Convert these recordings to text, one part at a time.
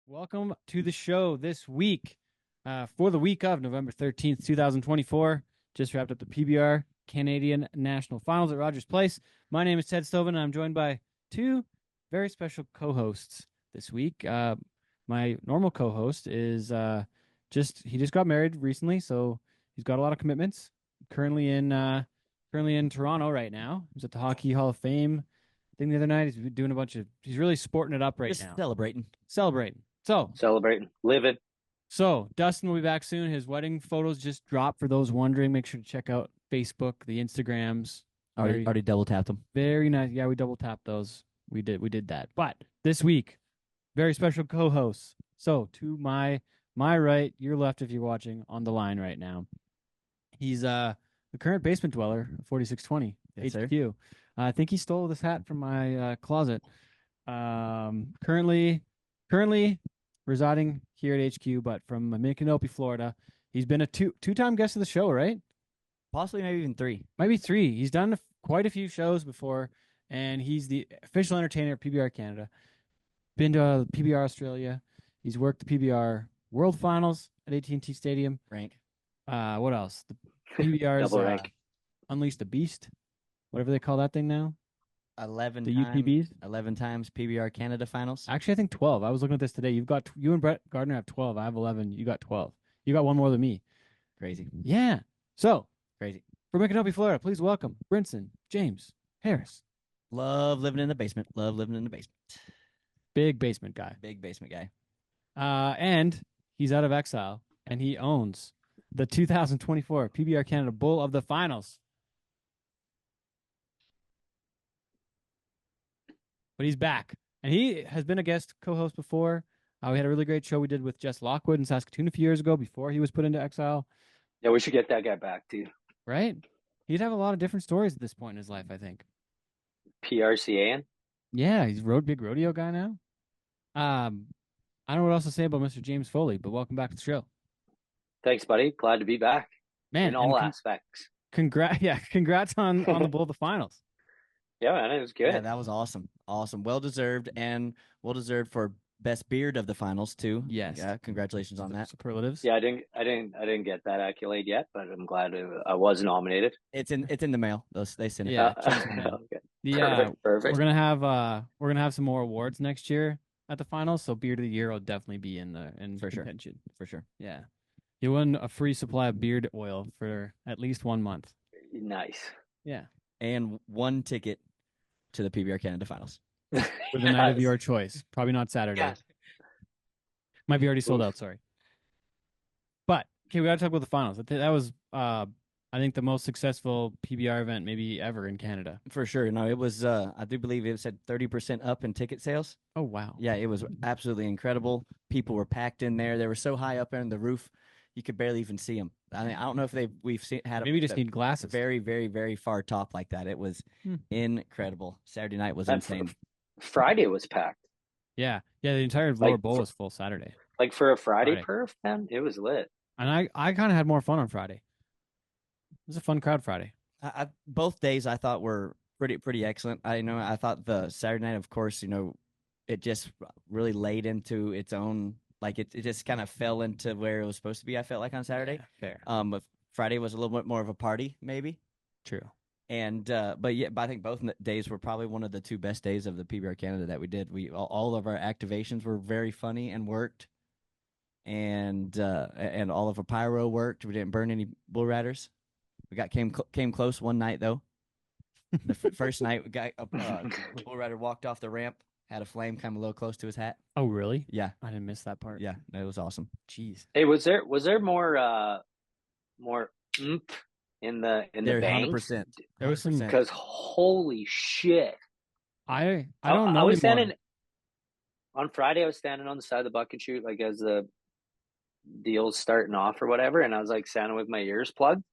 Welcome to the show this week for the week of November 13th, 2024. Just wrapped up the PBR Canadian National Finals at Rogers Place. My name is Ted Stovin, and I'm joined by two very special co-hosts this week. My normal co-host is he just got married recently, so he's got a lot of commitments. Currently in Toronto right now. He's at the Hockey Hall of Fame thing the other night. He's doing he's really sporting it up right Just now. celebrating. Celebrating. Living. So Dustin will be back soon. His wedding photos just dropped. For those wondering, make sure to check out Facebook, the Instagrams. Already double tapped them. Very nice. Yeah, we double tapped those. We did that. But this week, very special co-hosts. So to my right, your left, if you're watching on the line right now, he's the current basement dweller, 4620 Yes, HQ. I think he stole this hat from my closet. Currently residing here at HQ, but from Micanopy, Florida. He's been a two-time guest of the show, right? Possibly maybe even three. Maybe three. He's done quite a few shows before, and he's the official entertainer at PBR Canada. Been to PBR Australia. He's worked the PBR World Finals at AT&T Stadium. Rank. What else? The PBR's Double rank. Unleash the Beast, whatever they call that thing now. 11 The times, UTBs. 11 times PBR Canada finals. Actually, I think 12. I was looking at this today. You and Brett Gardner have 12. I have 11. You got 12. You got one more than me. Crazy. Yeah. So, Crazy. from Micanopy, Florida, please welcome Vincent James Harris. Love living in the basement. Big basement guy. Big basement guy. And he's out of exile, and he owns the 2024 PBR Canada Bull of the Finals. But he's back, and he has been a guest co-host before. We had a really great show we did with Jess Lockwood in Saskatoon a few years ago before he was put into exile. Yeah, we should get that guy back too. Right? He'd have a lot of different stories at this point in his life, I think. PRCAN. Yeah, he's big rodeo guy now. I don't know what else to say about Mr. James Foley, but welcome back to the show. Thanks, buddy. Glad to be back. Man, in all aspects. Congrats on the Bull of the Finals. Yeah, man, it was good. Yeah, that was awesome. Well deserved for best beard of the finals too. Yes. Yeah, congratulations on that. Superlatives. Yeah, I didn't get that accolade yet, but I'm glad I was nominated. It's in the mail. They sent it. Yeah. Okay. Perfect. We're gonna have some more awards next year at the finals, so beard of the year will definitely be in For sure. contention. For sure. Yeah. You win a free supply of beard oil for at least 1 month. Nice. Yeah. And one ticket to the PBR Canada finals. For the night of your choice. Probably not Saturday. Yeah. Might be already sold out, sorry. But okay, we gotta talk about the finals. That was I think the most successful PBR event maybe ever in Canada. For sure. No, it was I do believe it said 30% up in ticket sales. Oh wow. Yeah, it was absolutely incredible. People were packed in there. They were so high up in the roof, you could barely even see them. I mean, I don't know if had maybe just need glasses. Very, very, very far top like that. It was incredible. Saturday night was insane. Friday was packed. Yeah, the entire lower bowl was full Saturday. Like for a Friday perf, man, it was lit. And I kind of had more fun on Friday. It was a fun crowd Friday. Both days I thought were pretty excellent. I thought the Saturday night, of course, it just really laid into its own. Like it just kind of fell into where it was supposed to be. I felt like on Saturday. Yeah, fair. But Friday was a little bit more of a party, maybe. True. And but I think both days were probably one of the two best days of the PBR Canada that we did. All of our activations were very funny and worked, and all of our pyro worked. We didn't burn any bull riders. We came close one night though. The first night, a bull rider walked off the ramp, had a flame come a little close to his hat. Oh really? Yeah, I didn't miss that part. Yeah, it was awesome. Jeez. Hey, was there more oomph in the bank? 100%. There was some Because holy shit. I don't know. I was standing on Friday. I was standing on the side of the bucket chute, like as the deal's starting off or whatever, and I was like standing with my ears plugged,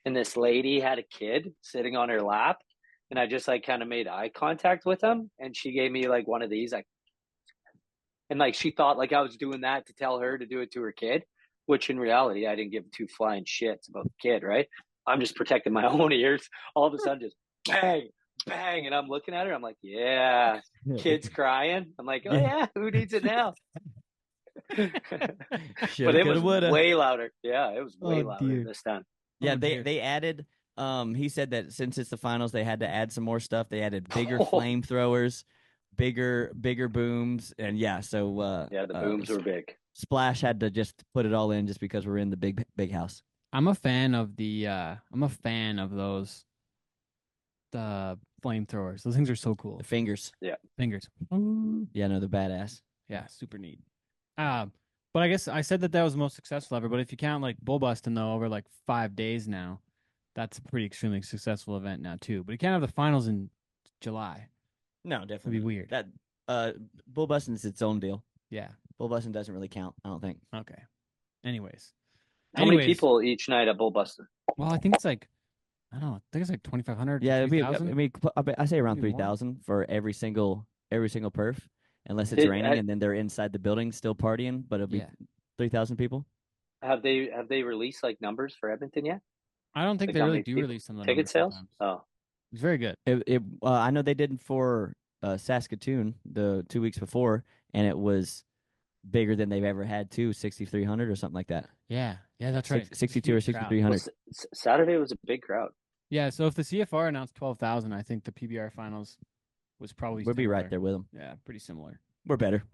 and this lady had a kid sitting on her lap, and I just like kind of made eye contact with him, and she gave me like one of these, like, and like she thought like I was doing that to tell her to do it to her kid, which in reality I didn't give two flying shits about the kid, right? I'm just protecting my own ears. All of a sudden, just bang, bang, and I'm looking at her. I'm like, yeah, kid's crying. I'm like, oh yeah, who needs it now? But it was woulda. way louder. Yeah, it was way Oh, louder dear. this time. Yeah, Oh, dear. they added. He said that since it's the finals, they had to add some more stuff. They added bigger Oh. flamethrowers, bigger booms, and yeah. So Yeah, the booms were big. Splash had to just put it all in just because we're in the big house. I'm a fan of those the flamethrowers. Those things are so cool. The fingers. Fingers. Yeah, no, they're badass. Yeah, super neat. But I guess I said that was the most successful ever. But if you count like bull busting though, over like 5 days now, that's a pretty extremely successful event now too. But you can't have the finals in July. No, It'd definitely be weird. That bull busting is its own deal. Yeah. Bull busting doesn't really count, I don't think. Okay. Anyways. How many people each night at bull busting? Well, I think it's like, I don't know. I think it's like 2,500. Yeah, it'd be, 3,000. I say around Maybe more. 3,000 for every single perf, unless it's raining and then they're inside the building still partying. But it'll be 3,000 people. Have they released like numbers for Edmonton yet? I don't think Like they how really many do people- release some of the Ticket numbers sales? sometimes. Oh, It's very good. I know they did for Saskatoon the 2 weeks before, and it was bigger than they've ever had too, 6,300 or something like that. Yeah, that's right. 62 or Huge crowd. 6,300. Saturday was a big crowd. Yeah, so if the CFR announced 12,000, I think the PBR finals was probably We'll be right similar. there with them. Yeah, pretty similar. We're better.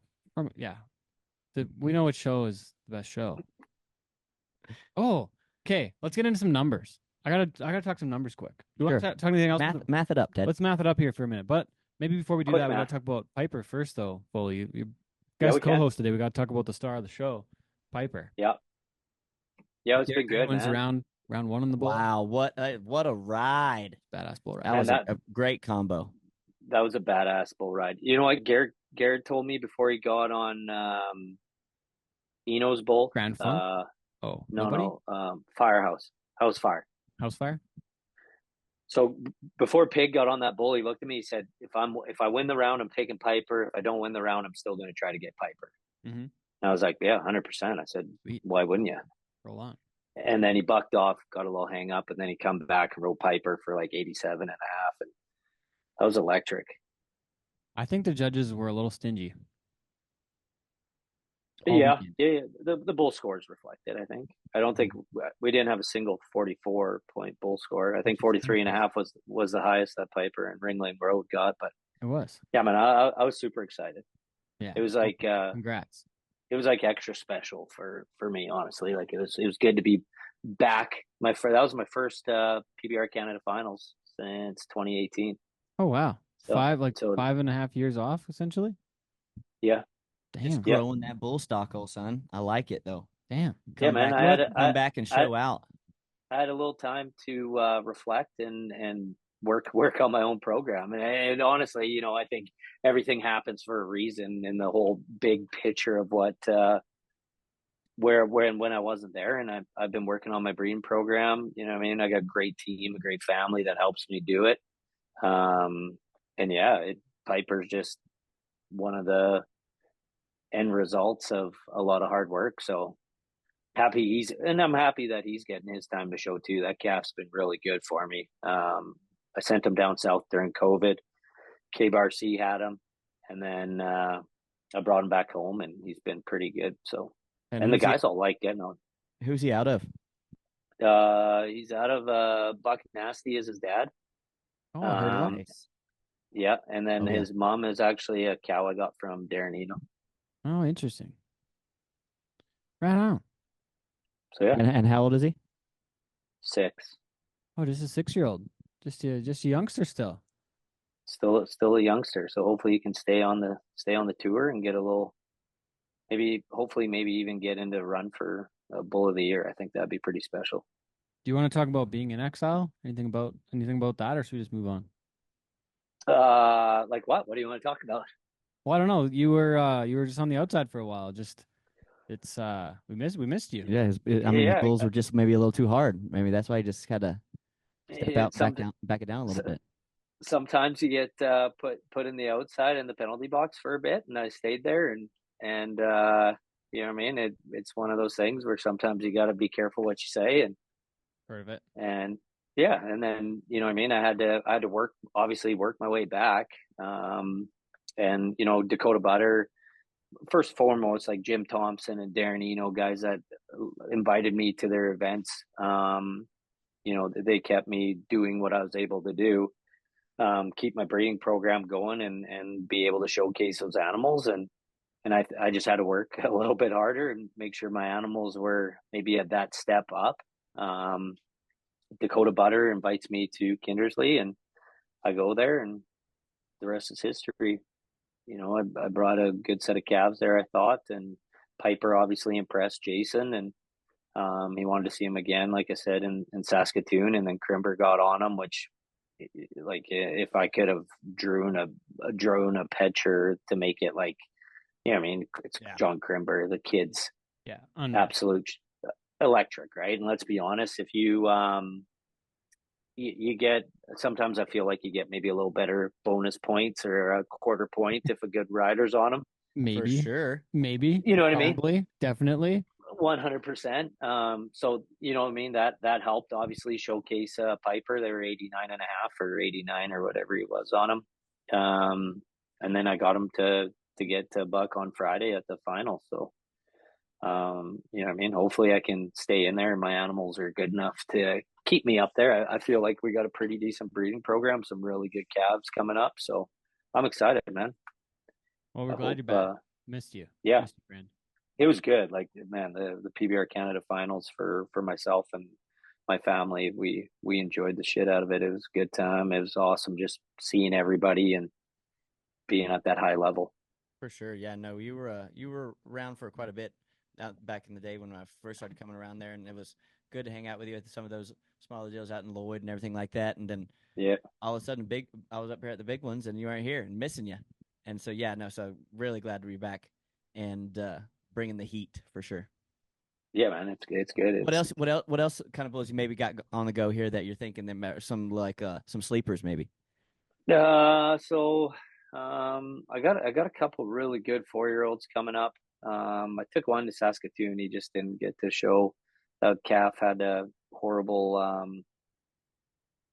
Yeah. We know which show is the best show. Oh, okay. Let's get into some numbers. I gotta talk some numbers quick. Do you want to talk anything else? Math it up, Ted. Let's math it up here for a minute. But maybe before we do Quick that, we math. gotta talk about Piper first, though. Foley, you Yeah, guys we can. co-host today. We gotta talk about the star of the show, Piper. Yeah, it's been good, Wins man. round one on the bull. Wow, what a ride! Badass bull ride. That was that- a great combo. That was a badass bull ride. You know what Garrett told me before he got on Eno's bull? Grand Fun? Nobody? No, Firehouse. House Fire. House Fire? So before Pig got on that bull, he looked at me. He said, "If I win the round, I'm taking Piper. If I don't win the round, I'm still going to try to get Piper." Mm-hmm. And I was like, "Yeah, 100%." I said, Sweet. "Why wouldn't you?" Roll on. And then he bucked off, got a little hang up, and then he come back and rode Piper for like 87 and a half, and that was electric. I think the judges were a little stingy. Yeah. The bull scores reflected, I think. I don't think we didn't have a single 44-point bull score. I think 43 and a half was the highest that Piper and Ringling Road got. But It was. yeah, man, I was super excited. Yeah. It was like Congrats. it was like extra special for me, honestly. Like it was good to be back. That was my first PBR Canada finals since 2018. Oh wow. So- 5.5 years off, essentially? Yeah. Damn. Yeah. Growing that bull stock, old son. I like it though. Damn. Yeah, man, Come back and show out. I had a little time to reflect and work on my own program. And honestly, you know, I think everything happens for a reason in the whole big picture of what where and when I wasn't there. And I've been working on my breeding program. You know what I mean? I got a great team, a great family that helps me do it. And yeah, Piper's just one of the end results of a lot of hard work. So I'm happy that he's getting his time to show too. That calf's been really good for me. I sent him down south during COVID. KBRC had him, and then I brought him back home, and he's been pretty good. So, and the guys all like getting on. Who's he out of? He's out of Buck Nasty is his dad. Oh, I heard of that. Nice. Yeah, and then Okay. his mom is actually a cow I got from Darren Eno. Oh, interesting. Right on. So yeah, And how old is he? 6. Oh, just a 6-year-old. Just a youngster still. Still a youngster. So hopefully he can stay on the tour and get a little, hopefully maybe even get into run for a bull of the year. I think that'd be pretty special. Do you want to talk about being in exile? Anything about that, or should we just move on? Like what? What do you want to talk about? Well, I don't know. You were just on the outside for a while. It's we missed you. Yeah, his bulls were just maybe a little too hard. Maybe that's why he just had to step out, back it down a little bit. Sometimes you get put in the outside in the penalty box for a bit, and I stayed there, and you know what I mean. It's one of those things where sometimes you got to be careful what you say, and Heard of it. and yeah, and then you know what I mean. I had to work my way back, and you know Dakota Butter first and foremost, like Jim Thompson and Darren Eno, guys that invited me to their events. They kept me doing what I was able to do, keep my breeding program going and be able to showcase those animals. And I just had to work a little bit harder and make sure my animals were maybe at that step up. Dakota Butter invites me to Kindersley, and I go there, and the rest is history. I brought a good set of calves there, I thought, and Piper obviously impressed Jason, and he wanted to see him again, like I said, in Saskatoon, and then Crimber got on him, which, like, if I could have drawn a picture to make it like, I mean, it's John Crimber, the kids, absolute electric, right? And let's be honest, if you get, sometimes I feel like you get maybe a little better bonus points or a quarter point if a good rider's on them. Maybe, for sure. Maybe, you know what I mean? Definitely, 100%. So you know what I mean, that helped obviously showcase Piper. They were 89.5 or 89 or whatever he was on him. And then I got him to get to buck on Friday at the final. So you know what I mean? Hopefully I can stay in there and my animals are good enough to keep me up there. I feel like we got a pretty decent breeding program, some really good calves coming up. So I'm excited, man. Well, we're glad you're back. Missed you. Yeah. Missed you, friend. It was good. Like, man, the PBR Canada finals for myself and my family, we enjoyed the shit out of it. It was a good time. It was awesome just seeing everybody and being at that high level. For sure. Yeah, no, you were around for quite a bit back in the day when I first started coming around there, and it was good to hang out with you at some of those smaller deals out in Lloyd and everything like that. And then all of a sudden I was up here at the big ones and you weren't here and missing you. And so, so really glad to be back and bringing the heat for sure. Yeah, man, it's good. What else kind of blows you maybe got on the go here that you're thinking that some some sleepers maybe? So I got a couple really good 4-year-olds coming up. I took one to Saskatoon. He just didn't get to show. That calf had a horrible.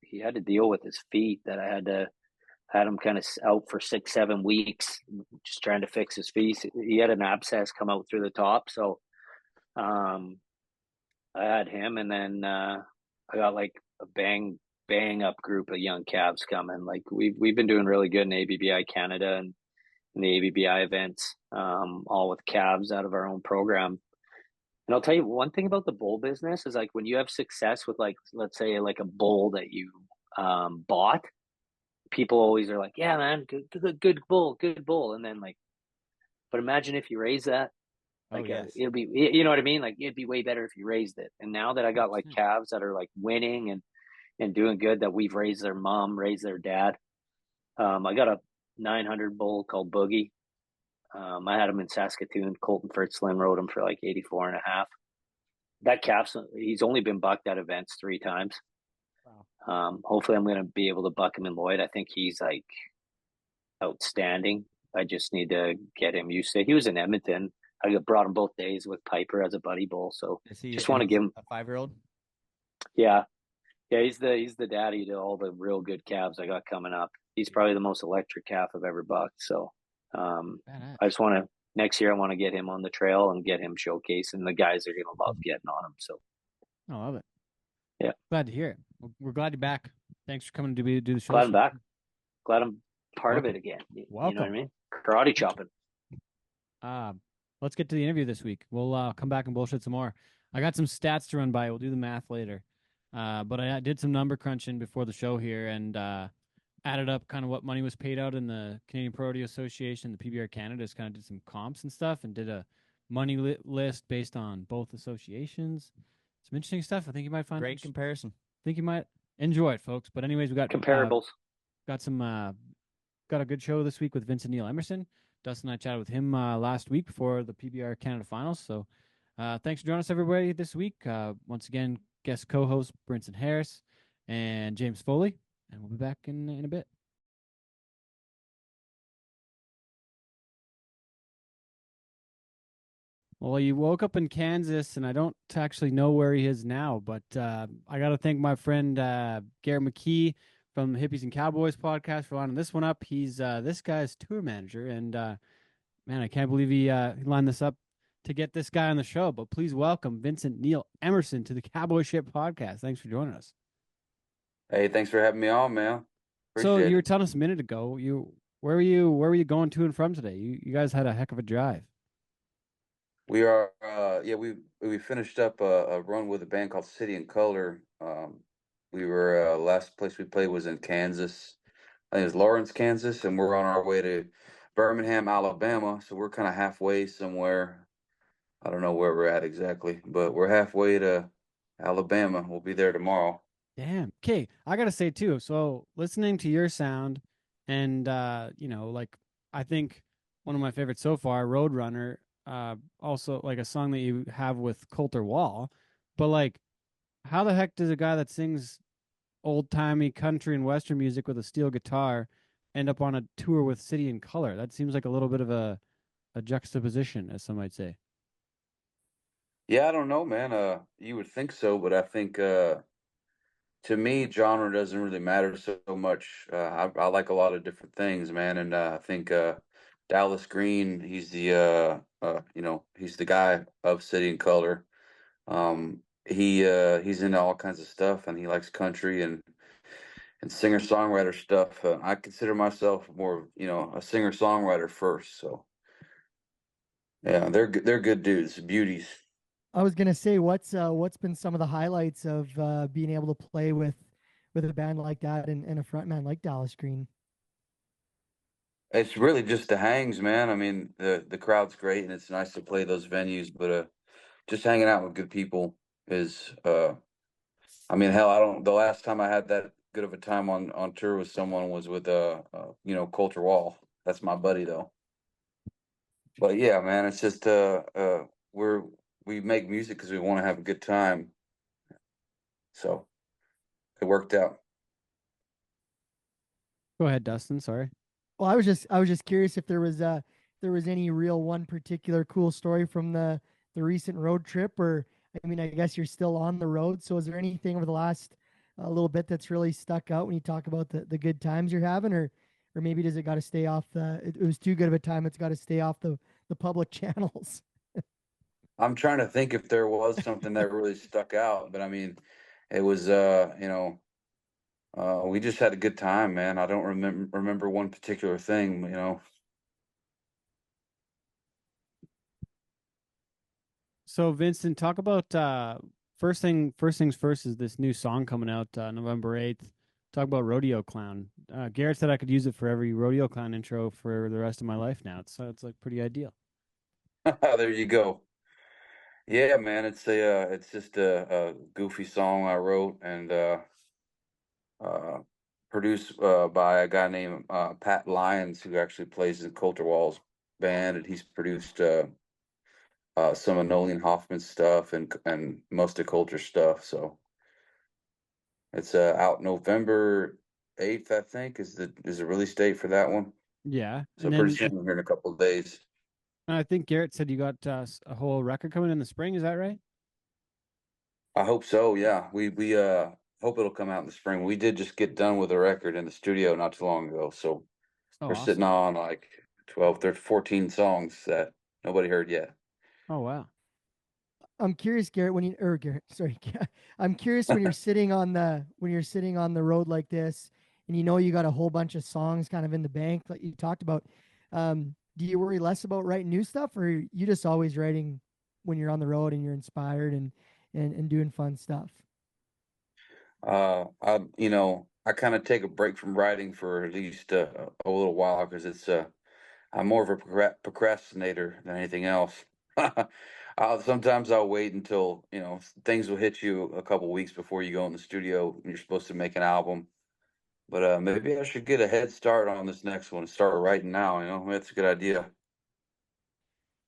He had to deal with his feet. That I had him kind of out for 6-7 weeks, just trying to fix his feet. He had an abscess come out through the top, so I had him, and then I got like a bang up group of young calves coming. Like we've been doing really good in ABBI Canada and in the ABBI events, all with calves out of our own program. And I'll tell you one thing about the bull business is like when you have success with, like, let's say like a bull that you bought, people always are like, yeah, man, good bull. And then like, but imagine if you raise that, like, it'll be, you know what I mean? Like it'd be way better if you raised it. And now that I got like calves that are like winning and doing good, that we've raised their mom, raised their dad. I got a 900 bull called Boogie. I had him in Saskatoon. Colton Fritzlin rode him for like 84.5. That calf, he's only been bucked at events 3 times. Wow. Hopefully I'm going to be able to buck him in Lloyd. I think he's like outstanding. I just need to get him used to it. He was in Edmonton. I brought him both days with Piper as a buddy bull. So just want to give him a 5-year-old. Yeah. He's the daddy to all the real good calves I got coming up. He's probably the most electric calf I've ever bucked. So I just want to, next year I want to get him on the trail and get him showcased, and the guys are going to love getting on him. So I love it. Yeah. Glad to hear it. We're glad you're back. Thanks for coming to do the show. Glad I'm back. Glad I'm part of it again. Welcome. You know what I mean? Karate chopping. Let's get to the interview this week. We'll come back and bullshit some more. I got some stats to run by. We'll do the math later. But I did some number crunching before the show here and added up kind of what money was paid out in the Canadian Pro Rodeo Association. The PBR Canada just kind of did some comps and stuff and did a money list based on both associations. Some interesting stuff. I think you might find great comparison. I think you might enjoy it, folks. But anyways, we got comparables. Got a good show this week with Vincent Neil Emerson. Dustin and I chatted with him last week before the PBR Canada finals. So thanks for joining us, everybody, this week. Once again, guest co-host Brinson Harris and James Foley. And we'll be back in a bit. Well, you woke up in Kansas, and I don't actually know where he is now, but I got to thank my friend Garrett McKee from the Hippies and Cowboys podcast for lining this one up. He's this guy's tour manager, and Man, I can't believe he lined this up to get this guy on the show. But please welcome Vincent Neil Emerson to the Cowboy Ship podcast. Thanks for joining us. Hey, thanks for having me on, man. So Appreciate you were it. telling us a minute ago, where were you going to and from today? You guys had a heck of a drive. We are, yeah, we finished up a run with a band called City and Color. We were last place we played was in Kansas. I think it's Lawrence, Kansas, and we're on our way to Birmingham, Alabama. So we're kind of halfway somewhere. I don't know where we're at exactly, but we're halfway to Alabama. We'll be there tomorrow. Damn. Okay, I gotta say too. So listening to your sound, and like I think one of my favorites so far, Roadrunner. Also like a song that you have with Coulter Wall, but like, how the heck does a guy that sings old timey country and western music with a steel guitar end up on a tour with City and Color? That seems like a little bit of a juxtaposition, as some might say. Yeah, I don't know, man. You would think so, but I think to me, genre doesn't really matter so much. I like a lot of different things, man, and I think Dallas Green, he's the guy of City and Color. He's into all kinds of stuff, and he likes country and singer songwriter stuff. I consider myself more, a singer songwriter first. So yeah, they're good dudes, beauties. I was gonna say, what's been some of the highlights of being able to play with a band like that and a frontman like Dallas Green? It's really just the hangs, man. I mean, the crowd's great, and it's nice to play those venues, but just hanging out with good people is I mean, hell, I don't. The last time I had that good of a time on tour with someone was with Coulter Wall. That's my buddy though. But yeah, man, it's just we're we make music because we want to have a good time. So it worked out. Go ahead, Dustin. Sorry. Well, I was just curious if there was any real one particular cool story from the recent road trip, or I mean, I guess you're still on the road. So is there anything over the last little bit that's really stuck out when you talk about the good times you're having, or maybe does it got to stay off it was too good of a time, it's got to stay off the public channels? I'm trying to think if there was something that really stuck out, but I mean, it was we just had a good time, man. I don't remember one particular thing. So Vincent, talk about first things first is this new song coming out November 8th. Talk about Rodeo Clown. Garrett said I could use it for every Rodeo Clown intro for the rest of my life now. It's like pretty ideal. There you go. Yeah, man, it's just a goofy song I wrote and uh, produced by a guy named Pat Lyons, who actually plays in Coulter Wall's band, and he's produced some of Nolan Hoffman's stuff and most of Coulter's stuff. So it's out November 8th, I think, is the release date for that one. Yeah, So and pretty then soon here in a couple of days. I think Garrett said you got a whole record coming in the spring. Is that right? I hope so. Yeah, we hope it'll come out in the spring. We did just get done with a record in the studio not too long ago, so Oh, we're sitting awesome. on like 12, 13, 14 songs that nobody heard yet. Oh, wow. I'm curious, Garrett, when you or Garrett, sorry, I'm curious when you're sitting on the road like this, and you know you got a whole bunch of songs kind of in the bank like you talked about. Do you worry less about writing new stuff, or you just always writing when you're on the road and you're inspired and doing fun stuff? I kind of take a break from writing for at least a little while because I'm more of a procrastinator than anything else. Sometimes I'll wait until things will hit you a couple weeks before you go in the studio and you're supposed to make an album. But maybe I should get a head start on this next one and start writing now. That's a good idea.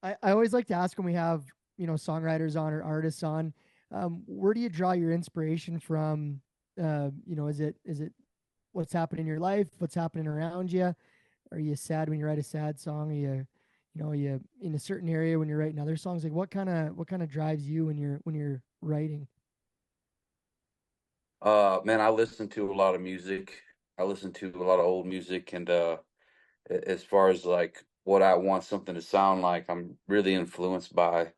I always like to ask when we have songwriters on or artists on, where do you draw your inspiration from? Is it what's happening in your life, what's happening around you? Are you sad when you write a sad song? Are you in a certain area when you're writing other songs? Like what kind of drives you when you're writing? Man, I listen to a lot of music. I listen to a lot of old music, and as far as like what I want something to sound like. I'm really influenced by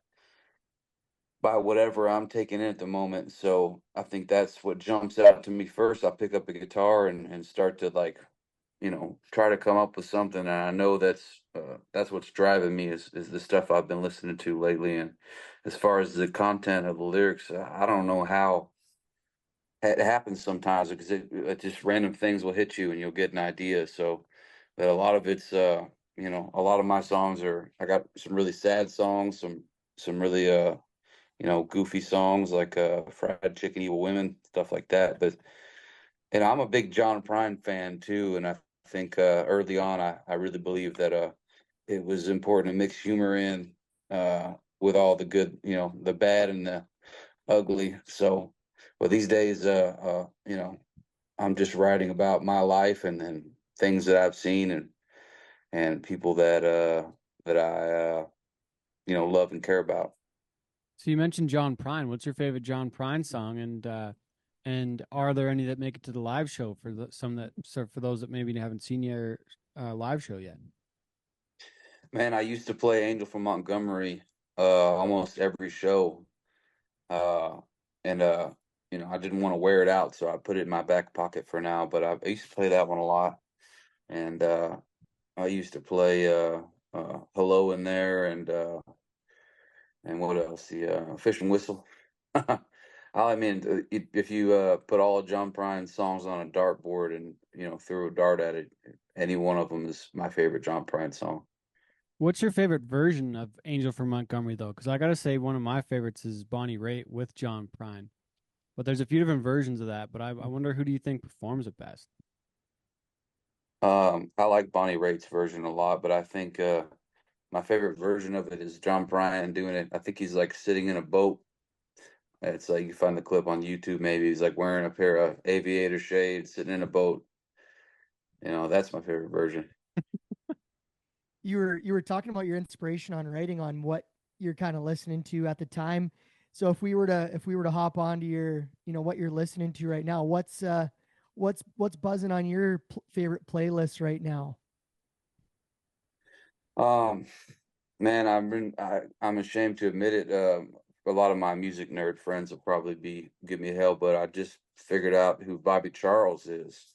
whatever I'm taking in at the moment. So I think that's what jumps out to me first. I pick up a guitar and start to like, try to come up with something. And I know that's what's driving me is the stuff I've been listening to lately. And as far as the content of the lyrics, I don't know how it happens sometimes because it just random things will hit you and you'll get an idea. So, but a lot of it's, a lot of my songs I got some really sad songs, some really, goofy songs like Fried Chicken Evil Women, stuff like that. But and I'm a big John Prine fan too, and I think early on I really believe that it was important to mix humor in with all the good, the bad and the ugly. So, well, these days, I'm just writing about my life and things that I've seen and people that I love and care about. So you mentioned John Prine. What's your favorite John Prine song? And are there any that make it to the live show for for those that maybe haven't seen your live show yet? Man, I used to play Angel from Montgomery almost every show. Uh and I didn't want to wear it out, so I put it in my back pocket for now, but I used to play that one a lot. And I used to play Hello in there and what else? The Fish and Whistle. I mean, if you put all of John Prine's songs on a dartboard and threw a dart at it, any one of them is my favorite John Prine song. What's your favorite version of Angel from Montgomery, though? Because I got to say, one of my favorites is Bonnie Raitt with John Prine. But there's a few different versions of that. But I wonder, who do you think performs it best? I like Bonnie Raitt's version a lot, but I think my favorite version of it is John Prine doing it. I think he's like sitting in a boat. It's like you find the clip on YouTube. Maybe he's like wearing a pair of aviator shades, sitting in a boat. That's my favorite version. You were talking about your inspiration on writing, on what you're kind of listening to at the time. So if we were to hop onto your, what you're listening to right now, what's buzzing on your favorite playlist right now? Um, Man, I'm ashamed to admit it. A lot of my music nerd friends will probably give me hell, but I just figured out who Bobby Charles is.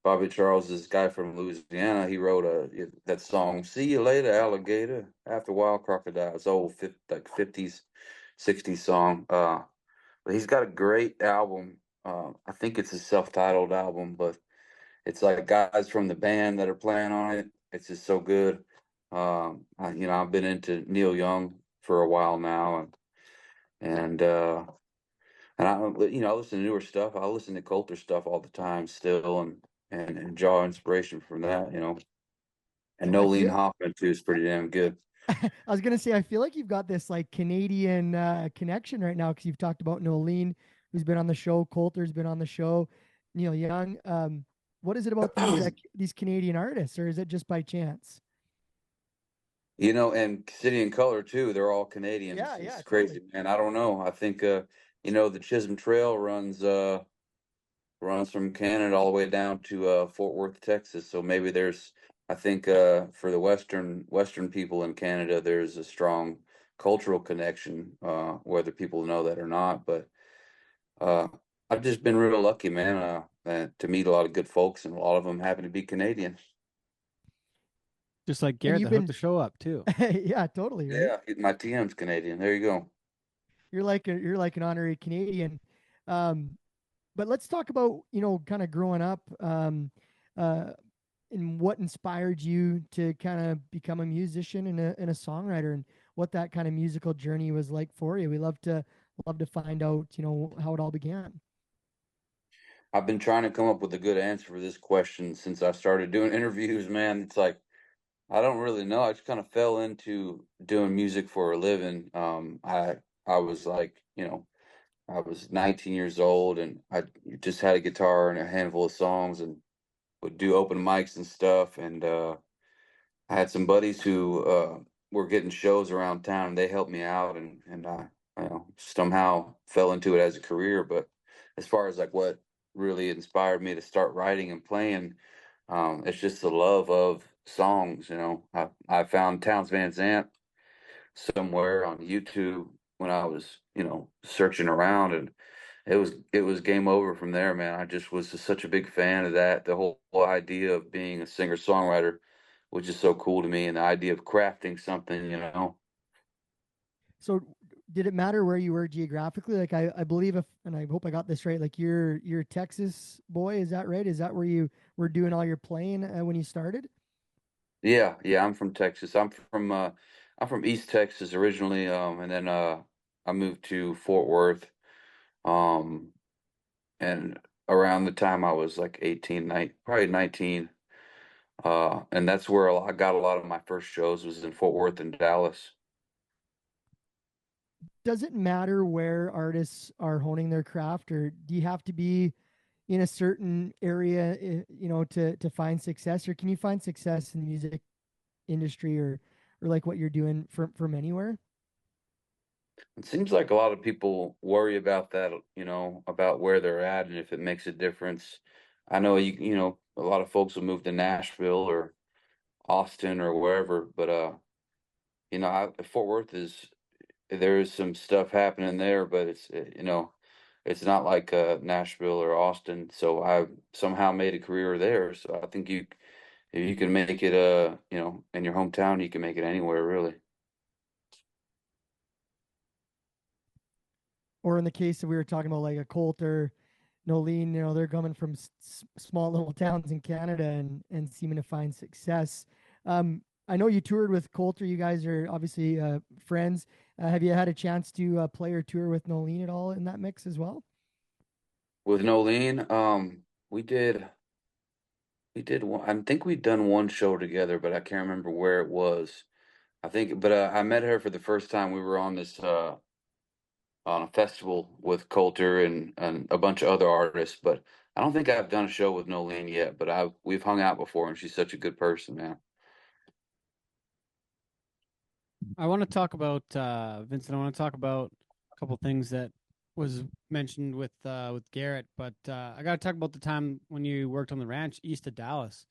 Bobby Charles is a guy from Louisiana. He wrote that song "See You Later, Alligator" after Wild Crocodile. It's old like 50s, 60s song. But he's got a great album. I think it's a self-titled album, but it's like guys from the band that are playing on it. It's just so good. I've been into Neil Young for a while now, and I listen to newer stuff. I listen to Coulter stuff all the time still, and draw inspiration from that. And I Nolene feel Hoffman too is pretty damn good. I was gonna say, I feel like you've got this like Canadian connection right now, because you've talked about Nolene, who's been on the show, Coulter's been on the show, Neil Young. What is it about these Canadian artists, or is it just by chance? And City and Color too. They're all Canadians. Yeah, It's totally. crazy, man. I don't know. I think the Chisholm Trail runs from Canada all the way down to Fort Worth, Texas. So maybe I think for the Western people in Canada, there's a strong cultural connection, whether people know that or not. But uh, I've just been real lucky, man, to meet a lot of good folks, and a lot of them happen to be Canadian. Just like And Garrett you've that hooked been, the show up too. yeah, totally, right? Yeah, my TM's Canadian. There you go. You're like an honorary Canadian. Um, but let's talk about, kind of growing up, uh, and what inspired you to kind of become a musician and a songwriter, and what that kind of musical journey was like for you. We love to find out, how it all began. I've been trying to come up with a good answer for this question since I started doing interviews, man. It's like I don't really know. I just kind of fell into doing music for a living. I was like, I was 19 years old and I just had a guitar and a handful of songs and would do open mics and stuff. And I had some buddies who were getting shows around town and they helped me out and I somehow fell into it as a career. But as far as like what really inspired me to start writing and playing, it's just the love of songs. I found Towns Van Zant somewhere on YouTube when I was, searching around, and it was game over from there, man. I just was just such a big fan of that. The whole idea of being a singer-songwriter was just so cool to me, and the idea of crafting something. So did it matter where you were geographically? Like I believe if, and I hope I got this right, like you're a Texas boy, is that right? Is that where you were doing all your playing when you started? Yeah, yeah, I'm from Texas. I'm from East Texas originally, and then I moved to Fort Worth, um, and around the time I was like 18, probably 19, and that's where I got a lot of my first shows was in Fort Worth and Dallas. Does it matter where artists are honing their craft, or do you have to be in a certain area, to find success, or can you find success in the music industry, or like what you're doing from anywhere? It seems like a lot of people worry about that, about where they're at and if it makes a difference. I know a lot of folks will move to Nashville or Austin or wherever, but Fort Worth there is some stuff happening there, but it's not like Nashville or Austin. So I somehow made a career there. So I think if you can make it, in your hometown, you can make it anywhere, really. Or in the case that we were talking about, like a Coulter, Nolene, they're coming from small little towns in Canada and seeming to find success. I know you toured with Coulter. You guys are obviously friends. Have you had a chance to play or tour with Nolene at all in that mix as well? With Nolene, we did one. I think we'd done one show together, but I can't remember where it was. I think, but I met her for the first time. We were on a festival with Coulter and a bunch of other artists, but I don't think I've done a show with Nolene yet. But we've hung out before, and she's such a good person, man. I want to talk about Vincent. I want to talk about a couple things that was mentioned with Garrett, but I got to talk about the time when you worked on the ranch east of Dallas.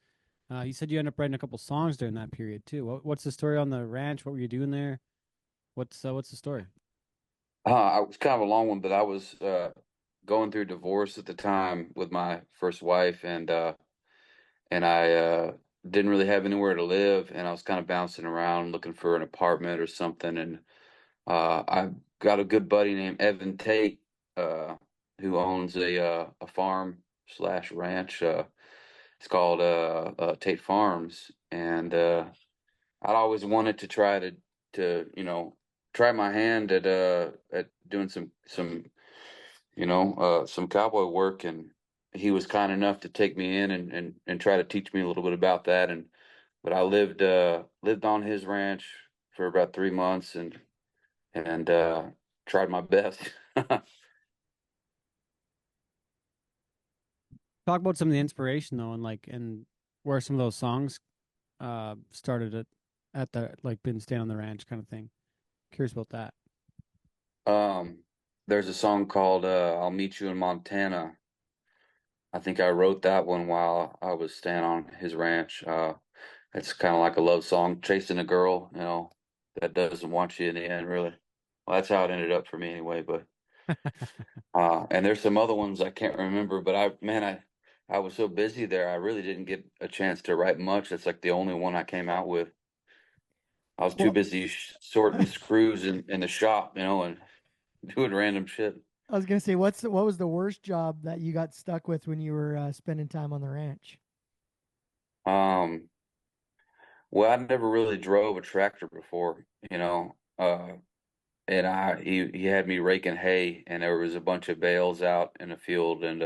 You said you ended up writing a couple songs during that period too. What's the story on the ranch? What were you doing there? What's the story? I was kind of a long one, but I was going through divorce at the time with my first wife, and I didn't really have anywhere to live, and I was kind of bouncing around looking for an apartment or something, and I got a good buddy named Evan Tate, who owns a farm slash ranch. It's called Tate Farms, and I'd always wanted to try to try my hand at doing some cowboy work, and he was kind enough to take me in and try to teach me a little bit about that. And but I lived on his ranch for about 3 months and tried my best. Talk about some of the inspiration though, and where some of those songs started at the like been staying on the ranch kind of thing. Curious about that. There's a song called "I'll Meet You in Montana." I think I wrote that one while I was staying on his ranch. It's kind of like a love song, chasing a girl, that doesn't want you in the end, really. Well, that's how it ended up for me anyway. But and there's some other ones I can't remember. But I was so busy there, I really didn't get a chance to write much. That's like the only one I came out with. I was too Well, busy sorting screws in the shop, and doing random shit. I was gonna say, what was the worst job that you got stuck with when you were spending time on the ranch? Um, well, I never really drove a tractor before, and he had me raking hay, and there was a bunch of bales out in the field, and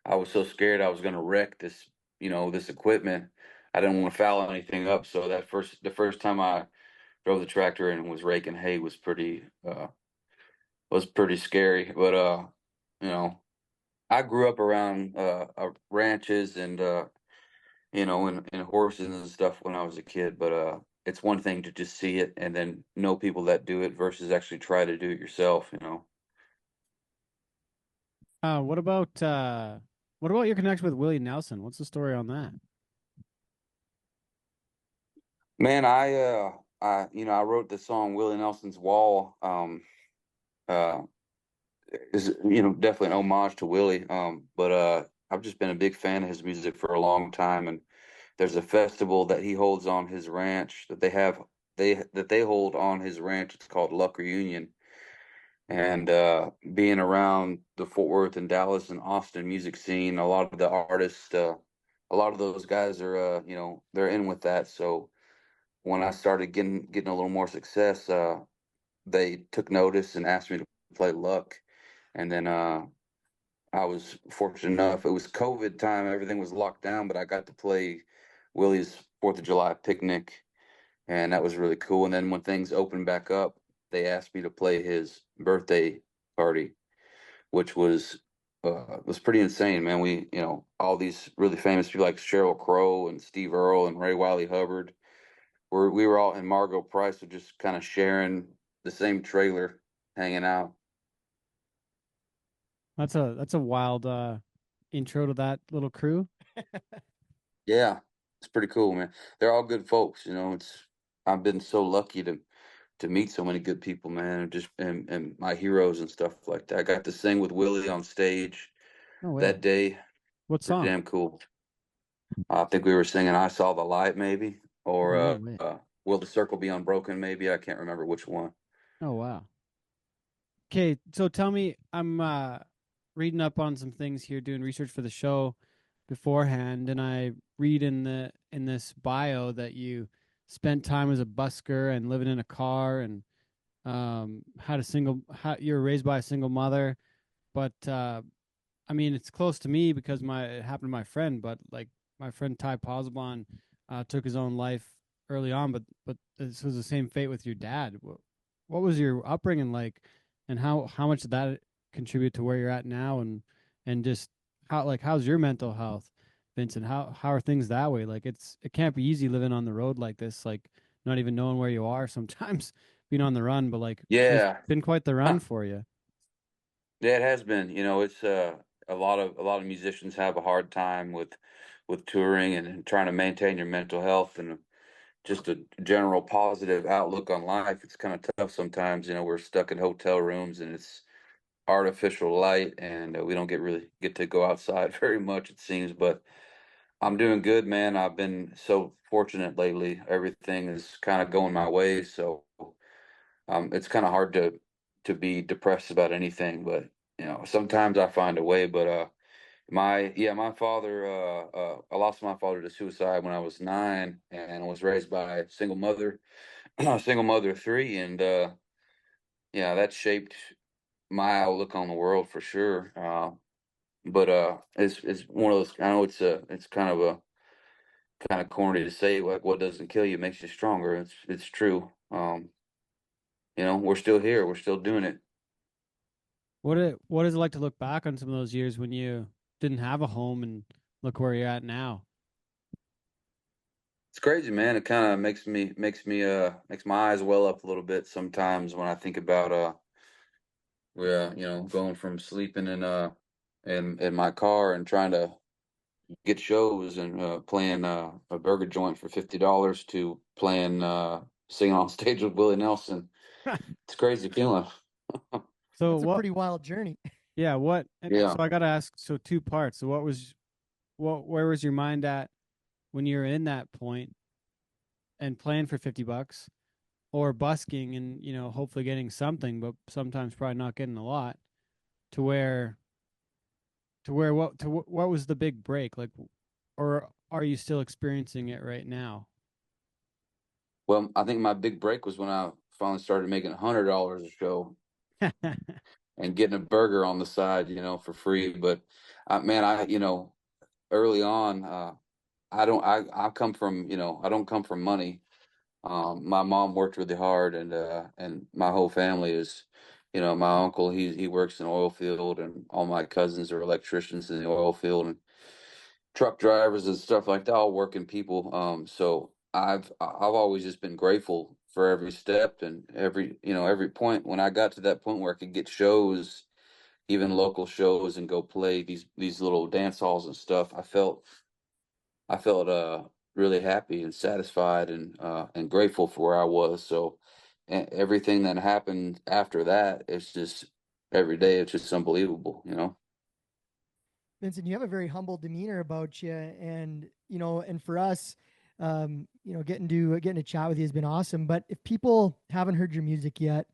I was so scared I was going to wreck this equipment. I didn't want to foul anything up, so the first time I drove the tractor and was raking hay was pretty scary. But you know, I grew up around ranches and and horses and stuff when I was a kid. But it's one thing to just see it and then know people that do it versus actually try to do it yourself. Uh, what about uh, what about your connection with Willie Nelson? What's the story on that? Man, I wrote the song Willie Nelson's Wall. Uh, is definitely an homage to Willie. But I've just been a big fan of his music for a long time, and there's a festival that he holds on his ranch that they hold on his ranch. It's called Luck Reunion, and being around the Fort Worth and Dallas and Austin music scene, a lot of the artists, a lot of those guys are, they're in with that. So when I started getting a little more success, they took notice and asked me to play Luck, and then I was fortunate enough. It was COVID time; everything was locked down, but I got to play Willie's Fourth of July picnic, and that was really cool. And then when things opened back up, they asked me to play his birthday party, which was pretty insane, man. All these really famous people like Sheryl Crow and Steve Earle and Ray Wiley Hubbard. We were all in Margot Price, so just kind of sharing the same trailer, hanging out. That's a wild intro to that little crew. Yeah, it's pretty cool, man. They're all good folks, I've been so lucky to meet so many good people, man, and my heroes and stuff like that. I got to sing with Willie on stage No way. that day. What Pretty song? damn cool. I think we were singing "I Saw the Light," maybe, or Oh, no way. "Will the Circle Be Unbroken?" Maybe I can't remember which one. Oh wow. Okay, so tell me, I'm reading up on some things here, doing research for the show beforehand, and I read in this bio that you spent time as a busker and living in a car and you were raised by a single mother, but I mean it's close to me because it happened to my friend, but like my friend Ty Posabon took his own life early on, but this was the same fate with your dad. What was your upbringing like, and how much did that contribute to where you're at now, and just how's your mental health, Vincent? How are things that way? Like it can't be easy living on the road like this, like not even knowing where you are sometimes, being on the run, but like it's Yeah, been quite the run for you. yeah, it has been. It's a lot of musicians have a hard time with touring and trying to maintain your mental health and just a general positive outlook on life. It's kind of tough sometimes. We're stuck in hotel rooms and it's artificial light, and we don't really get to go outside very much, it seems. But I'm doing good, man. I've been so fortunate lately. Everything is kind of going my way, so it's kind of hard to be depressed about anything. But sometimes I find a way. But my father, I lost my father to suicide when I was 9, and was raised by a single mother, a single mother of 3, and yeah, that shaped my outlook on the world for sure. But it's one of those. I know it's kind of corny to say, like, what doesn't kill you makes you stronger. It's true. We're still here. We're still doing it. What is it like to look back on some of those years when you didn't have a home and look where you're at now? It's crazy, man. It kind of makes my eyes well up a little bit sometimes when I think about going from sleeping in my car and trying to get shows and playing a burger joint for $50 to playing singing on stage with Willie Nelson. It's a crazy feeling. So That's a what? pretty wild journey. Yeah, what? Yeah. So I gotta ask. So two parts. So where was your mind at when you were in that point and playing for $50, or busking and hopefully getting something, but sometimes probably not getting a lot, to where what was the big break like, or are you still experiencing it right now? Well, I think my big break was when I finally started making $100 a show and getting a burger on the side, for free. But man, early on, I come from, I don't come from money. My mom worked really hard, and my whole family is, my uncle, he works in the oil field, and all my cousins are electricians in the oil field, and truck drivers and stuff like that, all working people. So I've always just been grateful for every step and every point. When I got to that point where I could get shows, even local shows, and go play these little dance halls and stuff, I felt really happy and satisfied and grateful for where I was. So everything that happened after that, it's just every day, it's just unbelievable, you know. Vincent, you have a very humble demeanor about you, and and for us, getting to chat with you has been awesome. But if people haven't heard your music yet,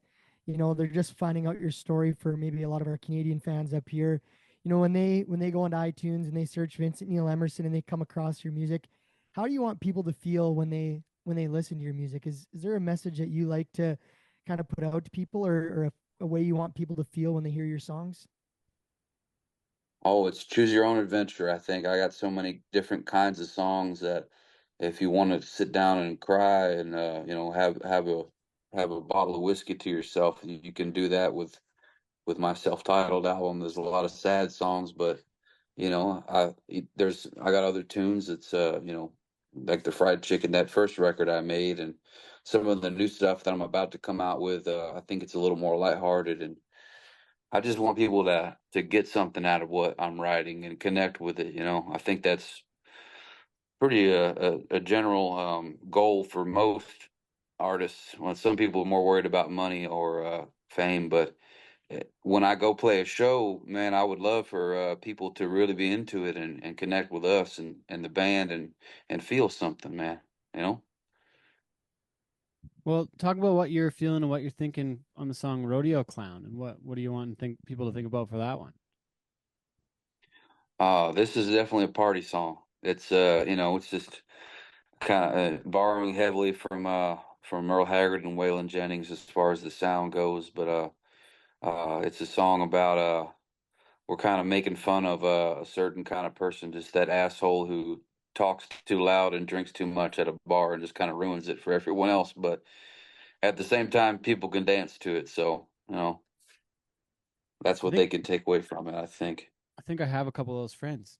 they're just finding out your story. For maybe a lot of our Canadian fans up here, when they go onto iTunes and they search Vincent Neil Emerson and they come across your music, how do you want people to feel when they listen to your music? Is there a message that you like to kind of put out to people, or a way you want people to feel when they hear your songs? Oh, it's choose your own adventure. I think I got so many different kinds of songs that if you want to sit down and cry and have a bottle of whiskey to yourself, you can do that with my self-titled album. There's a lot of sad songs, but I got other tunes that's like the fried chicken, that first record I made, and some of the new stuff that I'm about to come out with. I think it's a little more lighthearted, and I just want people to get something out of what I'm writing and connect with it. I think that's pretty a general goal for most artists. Well, some people are more worried about money or fame, but when I go play a show, man, I would love for people to really be into it and connect with us and the band and feel something, man. You know? Well, talk about what you're feeling and what you're thinking on the song "Rodeo Clown," and what do you want people to think about for that one? This is definitely a party song. It's just kind of borrowing heavily from Merle Haggard and Waylon Jennings as far as the sound goes, but it's a song about we're kind of making fun of a certain kind of person, just that asshole who talks too loud and drinks too much at a bar and just kind of ruins it for everyone else. But at the same time, people can dance to it, so that's I what think they can take away from it, I think. I think I have a couple of those friends.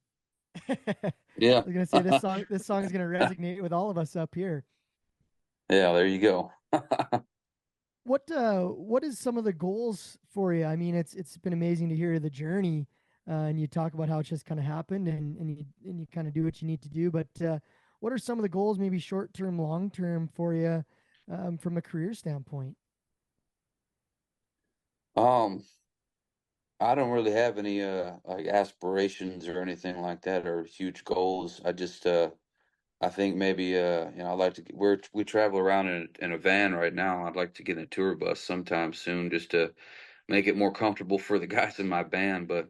I Yeah. was gonna say this song is gonna resonate with all of us up here. Yeah, there you go. What is some of the goals for you? I mean, it's been amazing to hear the journey, and you talk about how it just kind of happened, and you kind of do what you need to do. But what are some of the goals, maybe short term, long term, for you, from a career standpoint? Um, I don't really have any like aspirations or anything like that or huge goals. I think maybe I like to we travel around in a van right now. I'd like to get in a tour bus sometime soon just to make it more comfortable for the guys in my band, but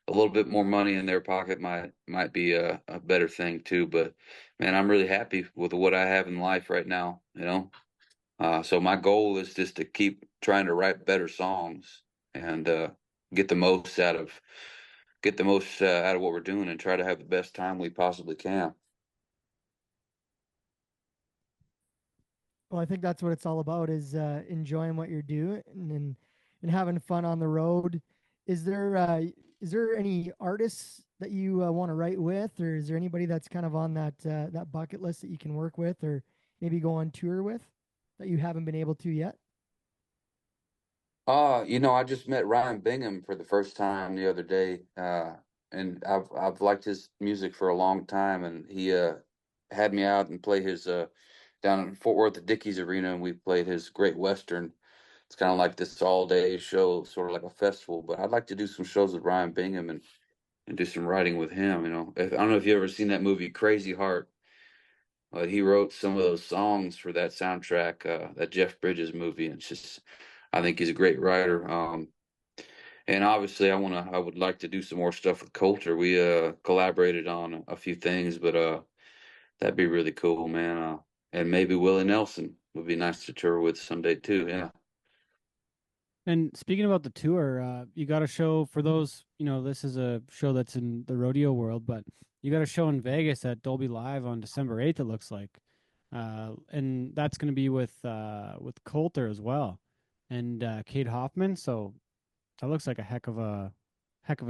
a little bit more money in their pocket might be a better thing too. But man, I'm really happy with what I have in life right now, you know. So my goal is just to keep trying to write better songs and get the most out of out of what we're doing and try to have the best time we possibly can. Well, I think that's what it's all about, is enjoying what you're doing, and having fun on the road. Is there uh, is there any artists that you want to write with, or is there anybody that's kind of on that bucket list that you can work with, or maybe go on tour with, that you haven't been able to yet? I just met Ryan Bingham for the first time the other day, and I've liked his music for a long time, and he had me out and play his down in Fort Worth at Dickies Arena, and we played his Great Western. It's kind of like this all day show, sort of like a festival. But I'd like to do some shows with Ryan Bingham and do some writing with him. I don't know if you ever seen that movie Crazy Heart. He wrote some of those songs for that soundtrack, that Jeff Bridges movie. And it's just, I think he's a great writer. And obviously, I would like to do some more stuff with Coulter. We collaborated on a few things, but that'd be really cool, man. And maybe Willie Nelson would be nice to tour with someday too. Yeah. And speaking about the tour, you got a show for those. This is a show that's in the rodeo world, but you got a show in Vegas at Dolby Live on December 8th. It looks like, and that's going to be with Coulter as well, and Kate Hoffman. So that looks like a heck of a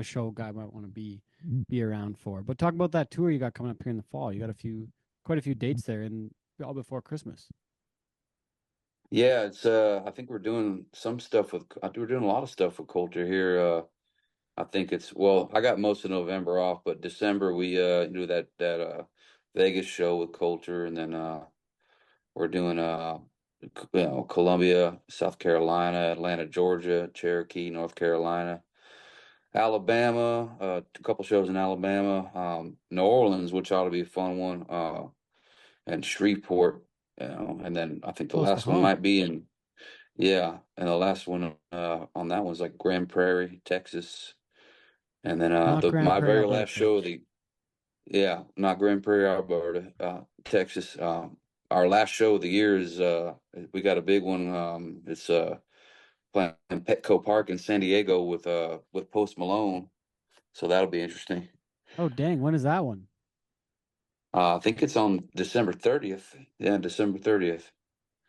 show. Guy might want to be around for. But talk about that tour you got coming up here in the fall. You got quite a few dates there, and all before Christmas. Yeah, it's I think we're doing some stuff we're doing a lot of stuff with Coulter here. I think I got most of November off, but December we do that Vegas show with Coulter, and then we're doing Columbia, South Carolina, Atlanta, Georgia, Cherokee, North Carolina, Alabama, a couple shows in Alabama, New Orleans, which ought to be a fun one, and Shreveport, and then I think the Close to last one home. might be in, yeah, and the last one on that one's like Grand Prairie, Texas, and then Not the Grand my Prairie, very last Alberta. show, not Grand Prairie, Alberta, Texas. Our last show of the year is we got a big one. It's playing in Petco Park in San Diego with Post Malone, so that'll be interesting. Oh, dang. When is that one? I think it's on December 30th. Yeah, December 30th.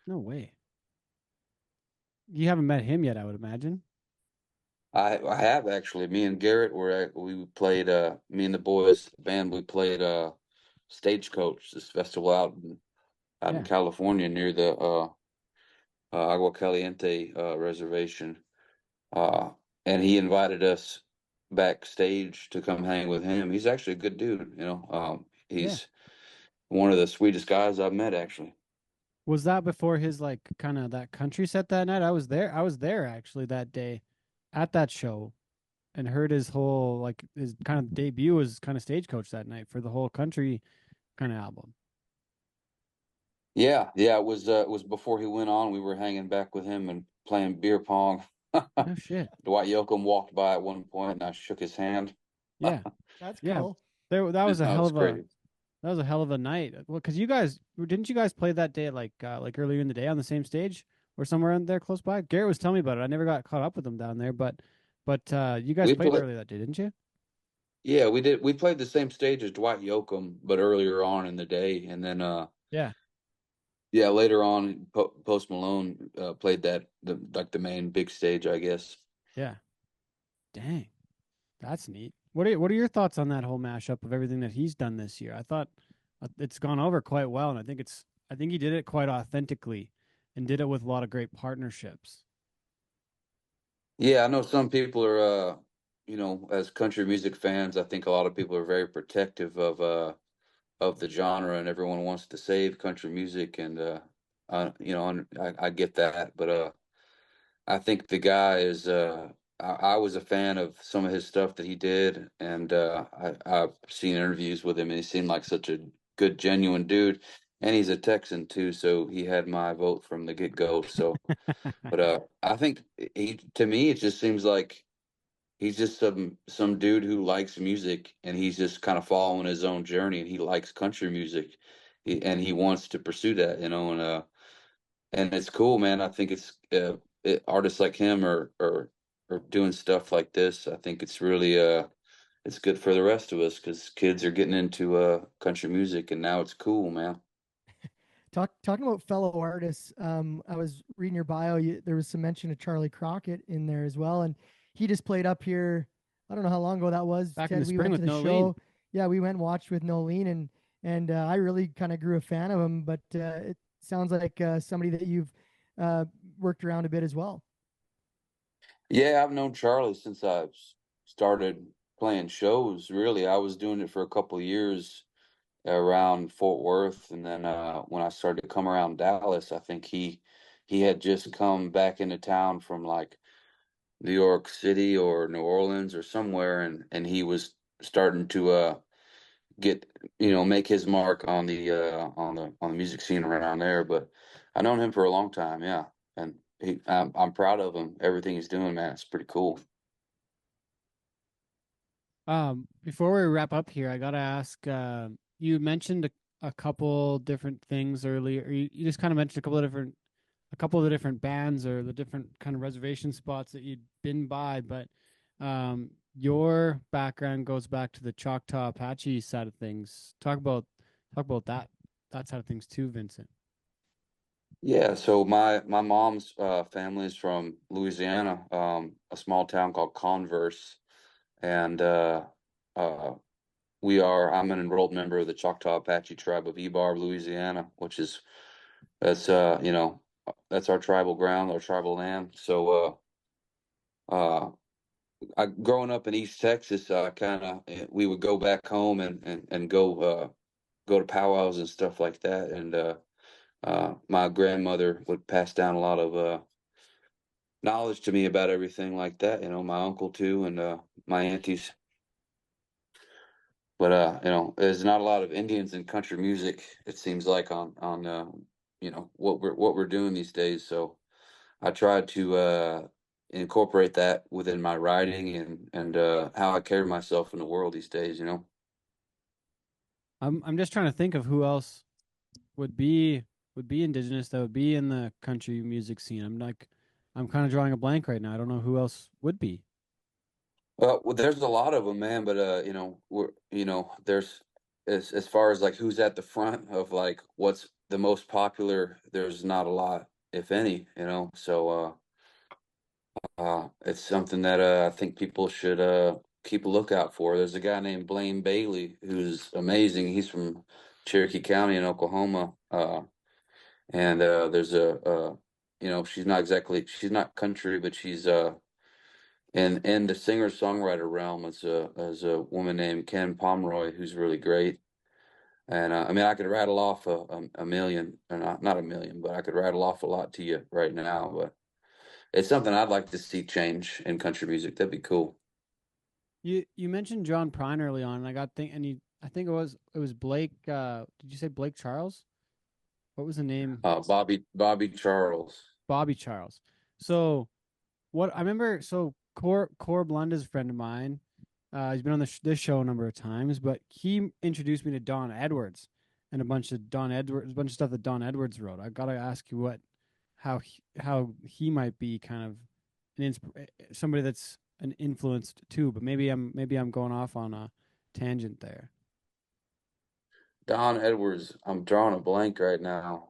No way. You haven't met him yet, I would imagine. I have actually. Me and Garrett we played me and the boys band we played Stagecoach, this festival out in Yeah. California near the Agua Caliente reservation. Uh, and he invited us backstage to come hang with him. He's actually a good dude, Yeah. he's one of the sweetest guys I've met, actually. Was that before his like kind of that country set that night? I was there. I was there actually that day at that show and heard his whole like his kind of debut was kind of stagecoach that night for the whole country kind of album. Yeah, yeah, it was before he went on. We were hanging back with him and playing beer pong. No shit. Dwight Yoakam walked by at one point and I shook his hand. Yeah. That's Yeah. cool. That was a That hell was of a great. that was a hell of a night. Well, because you guys didn't you guys play that day at like earlier in the day on the same stage or somewhere in there close by? Garrett was telling me about it. I never got caught up with them down there, but you guys We played played, earlier that day, didn't you? yeah, we did. We played the same stage as Dwight Yoakam, but earlier on in the day, and then Yeah. yeah, later on, Post Malone played the main big stage, I guess. Yeah. Dang. That's neat. What are your thoughts on that whole mashup of everything that he's done this year? I thought it's gone over quite well, and I think he did it quite authentically, and did it with a lot of great partnerships. Yeah, I know some people are, as country music fans, I think a lot of people are very protective of the genre, and everyone wants to save country music, and and I get that, but I think the guy is. I was a fan of some of his stuff that he did, and I've seen interviews with him, and he seemed like such a good, genuine dude. And he's a Texan too, so he had my vote from the get go. So, but I think to me, it just seems like he's just some dude who likes music, and he's just kind of following his own journey, and he likes country music, and he wants to pursue that, and it's cool, man. I think artists like him are doing stuff like this. I think it's really it's good for the rest of us because kids are getting into country music, and now it's cool, man. Talking about fellow artists, I was reading your bio. There was some mention of Charlie Crockett in there as well, and he just played up here. I don't know how long ago that was. Back in Ted, the we spring went to with the Nolene. show. Yeah, we went and watched with Nolene, and I really kind of grew a fan of him. But it sounds like somebody that you've worked around a bit as well. Yeah, I've known Charlie since I started playing shows. Really, I was doing it for a couple of years around Fort Worth, and then when I started to come around Dallas, I think he had just come back into town from like New York City or New Orleans or somewhere, and he was starting to get make his mark on the music scene around there. But I've known him for a long time, yeah, and I'm proud of him. Everything he's doing, man, it's pretty cool. Before we wrap up here, I gotta ask. You mentioned a couple different things earlier. You just kind of mentioned a couple of the different bands or the different kind of reservation spots that you'd been by, but your background goes back to the Choctaw Apache side of things. Talk about that side of things too, Vincent. Yeah, so my mom's family is from Louisiana, a small town called Converse, and uh, I'm an enrolled member of the Choctaw Apache tribe of Ebar, Louisiana, which is that's that's our tribal ground, our tribal land. So growing up in East Texas, kind of we would go back home and go. go to powwows and stuff like that. And my grandmother would pass down a lot of knowledge to me about everything like that. My uncle too, and my aunties. But there's not a lot of Indians in country music. It seems like on what we're doing these days. So I tried to incorporate that within my writing and how I carry myself in the world these days. I'm just trying to think of who else would be indigenous that would be in the country music scene. I'm kind of drawing a blank right now. I don't know who else would be. Well, there's a lot of them, man. But there's as far as like who's at the front of like what's the most popular. There's not a lot, if any. So it's something that I think people should keep a lookout for. There's a guy named Blaine Bailey who's amazing. He's from Cherokee County in Oklahoma, and there's she's not country, but she's in the singer songwriter realm. As a woman named Ken Pomeroy who's really great. And I mean, I could rattle off a million, or not a million, but I could rattle off a lot to you right now. But it's something I'd like to see change in country music. That'd be cool. You mentioned John Prine early on, and I think it was Blake. Did you say Blake Charles? What was the name? Bobby Charles. Bobby Charles. So what I remember, so Cor Blund is a friend of mine. He's been on this show a number of times, but he introduced me to Don Edwards and a bunch of stuff that Don Edwards wrote. I gotta ask you how he might be kind of somebody that's an influenced too, but maybe I'm going off on a tangent there. Don Edwards. I'm drawing a blank right now.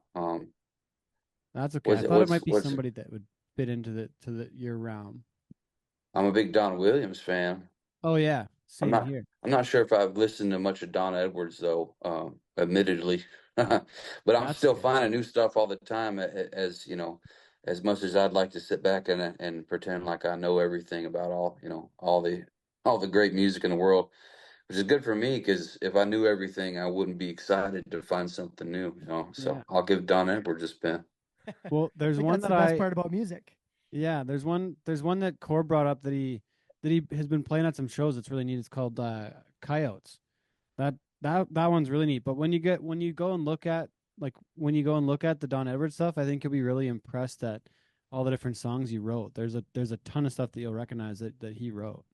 That's okay. I thought it might be somebody that would fit into your realm. I'm a big Don Williams fan. Oh yeah, same here. I'm not sure if I've listened to much of Don Edwards though, admittedly, but I'm still finding new stuff all the time. As much as I'd like to sit back and pretend like I know everything about all the great music in the world, which is good for me because if I knew everything, I wouldn't be excited to find something new. So Yeah. I'll give Don Edwards a spin. Well, there's one that's the best part about music. Yeah, there's one that Core brought up that he has been playing at some shows. It's really neat. It's called Coyotes. That one's really neat. But when you go and look at the Don Edwards stuff, I think you'll be really impressed at all the different songs he wrote. There's a ton of stuff that you'll recognize that he wrote.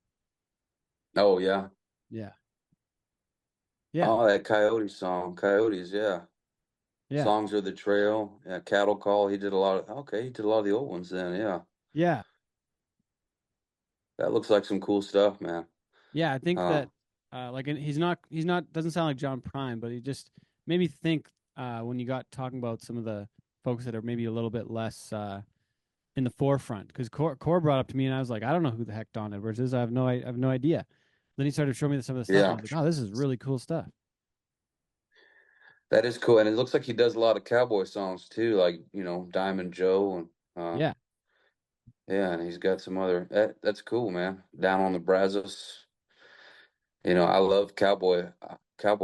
Oh yeah. Yeah. Yeah. Oh, that Coyote song, Coyotes, yeah. Yeah. Songs of the Trail, yeah, Cattle Call. He did a lot of the old ones then, yeah. Yeah. That looks like some cool stuff, man. Yeah, I think that he's not doesn't sound like John Prine, but he just made me think when you got talking about some of the folks that are maybe a little bit less in the forefront, because Core brought up to me and I was like, I don't know who the heck Don Edwards is. I have no idea. Then he started showing me some of the stuff. Yeah. And I was like, oh, this is really cool stuff. That is cool, and it looks like he does a lot of cowboy songs too, like Diamond Joe and Yeah. yeah, and he's got some other. That's cool, man. Down on the Brazos. I love cowboy